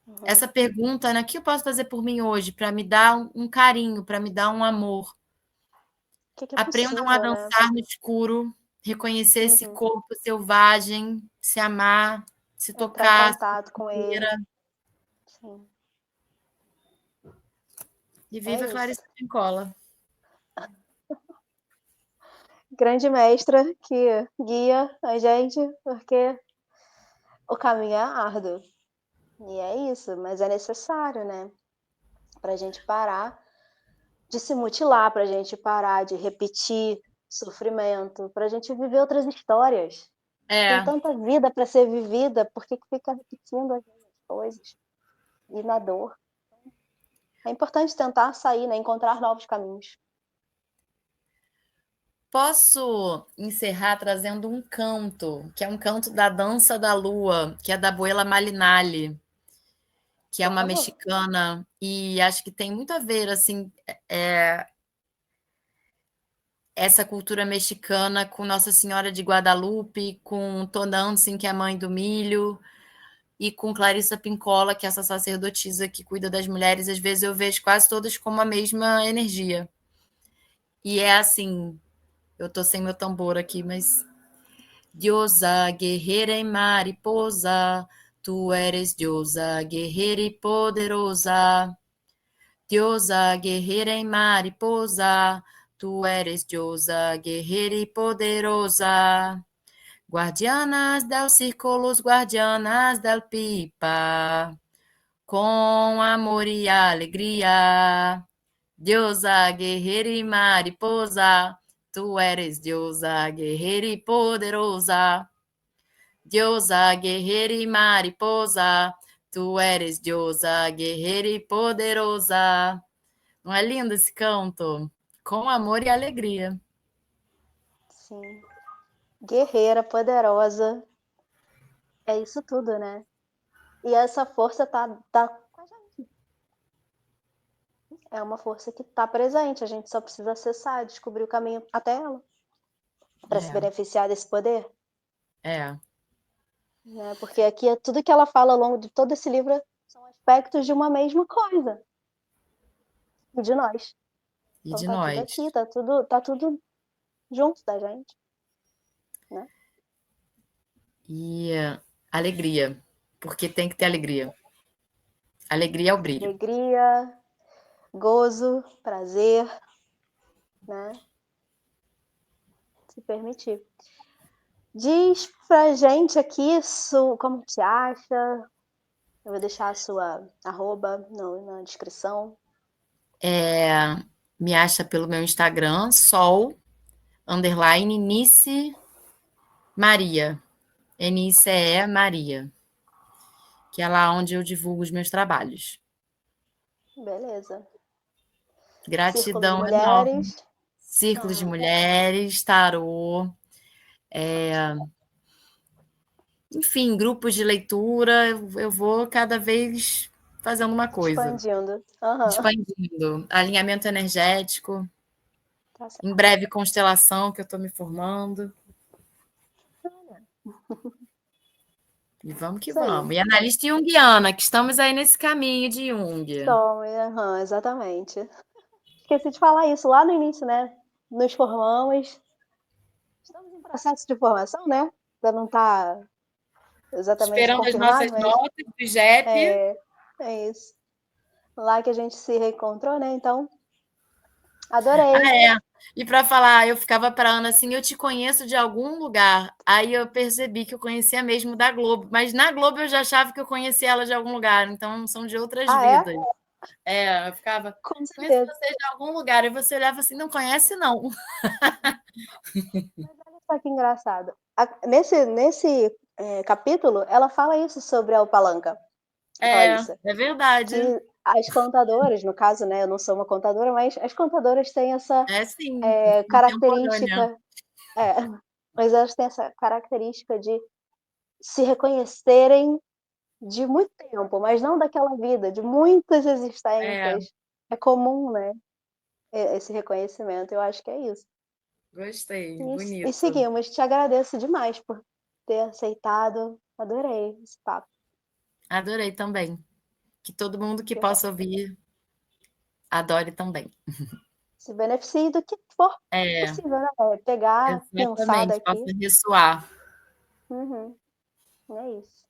uhum. Essa pergunta, né? O que eu posso fazer por mim hoje para me dar um carinho, para me dar um amor? O que é Aprendam a possível, né? dançar no escuro, reconhecer esse Uhum. corpo selvagem, se amar, se Entrar em tocar, se contato com sentir. ele. Sim, E é viva isso. Clarice Pincola. Grande mestra que guia a gente, porque o caminho é árduo. E é isso, mas é necessário, né? Pra gente parar de se mutilar, pra gente parar de repetir sofrimento, pra gente viver outras histórias. Tem É, tanta vida para ser vivida, por que fica repetindo as mesmas coisas? E na dor. É importante tentar sair, né? Encontrar novos caminhos. posso encerrar trazendo um canto, que é um canto da Dança da Lua, que é da Abuela Malinali, que é Por uma favor. mexicana, e acho que tem muito a ver, assim, é, essa cultura mexicana com Nossa Senhora de Guadalupe, com Tonantzin, que é a mãe do milho, e com Clarissa Pincola, que é essa sacerdotisa que cuida das mulheres. Às vezes eu vejo quase todas como a mesma energia. E é assim, eu tô sem meu tambor aqui, mas Diosa, guerreira e mariposa, tu eres diosa, guerreira e poderosa. Diosa, guerreira e mariposa, tu eres diosa, guerreira e poderosa. Guardianas del círculos, guardianas del pipa, com amor e alegria. Diosa, guerreira e mariposa, tu eres diosa, guerreira e poderosa. Diosa, guerreira e mariposa, tu eres diosa, guerreira e poderosa. Não é lindo esse canto? Com amor e alegria. Sim. Guerreira, poderosa. É isso tudo, né? E essa força tá com a gente. É uma força que tá presente. A gente só precisa acessar, descobrir o caminho até ela. Para se É, beneficiar desse poder. é. Né? Porque aqui é tudo que ela fala ao longo de todo esse livro são aspectos de uma mesma coisa. E de nós. E Então de tá tudo nós. aqui, tá tudo junto da gente, né? E alegria, porque tem que ter alegria. Alegria é o brilho. Alegria, gozo, prazer, né? Se permitir. Diz pra gente aqui como te acha. Eu vou deixar a sua arroba na descrição. Me acha pelo meu Instagram, sol, underline, Nice Maria. Nice Maria, que é lá onde eu divulgo os meus trabalhos. Beleza. Círculo de Gratidão enorme. Mulheres. Círculos de Ah, mulheres, tarô, enfim, grupos de leitura, eu vou cada vez fazendo uma coisa, expandindo. Aham, expandindo. Alinhamento energético, tá em certo. breve constelação que eu estou me formando. E vamos que Isso aí. vamos. E analista junguiana, que estamos aí nesse caminho de Jung. Aham, exatamente. Esqueci de falar isso lá no início, né? Nos formamos. Estamos em processo de formação, né? Ainda não está exatamente Esperando as confirmado, nossas mas notas do JEP. é isso. Lá que a gente se reencontrou, né? Então, adorei. Ah, é. E para falar, eu ficava para Ana assim, eu te conheço de algum lugar. Aí eu percebi que eu conhecia mesmo da Globo, mas na Globo eu já achava que eu conhecia ela de algum lugar, então são de outras Ah, é? vidas. É, eu ficava, Com conheço certeza. você de algum lugar, e você olhava assim, não conhece, não. Mas olha só que engraçado. Nesse capítulo, ela fala isso sobre a palanca, a É, Clarissa. é Que verdade. As contadoras, no caso, né, eu não sou uma contadora, mas as contadoras têm essa É sim, contemporânea. característica, é, mas elas têm essa característica de se reconhecerem de muito tempo, mas não daquela vida, de muitas É, existências. É comum, né, esse reconhecimento, eu acho que é isso. gostei, E bonito. seguimos. Te agradeço demais por ter aceitado. Adorei esse papo. Adorei também. Que todo mundo que Que bom. possa ouvir adore também. Se beneficie do que for É, possível, né? Pegar, pensar exatamente, possa daqui. ressoar. Uhum, é isso.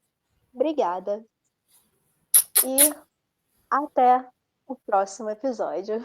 Obrigada e até o próximo episódio.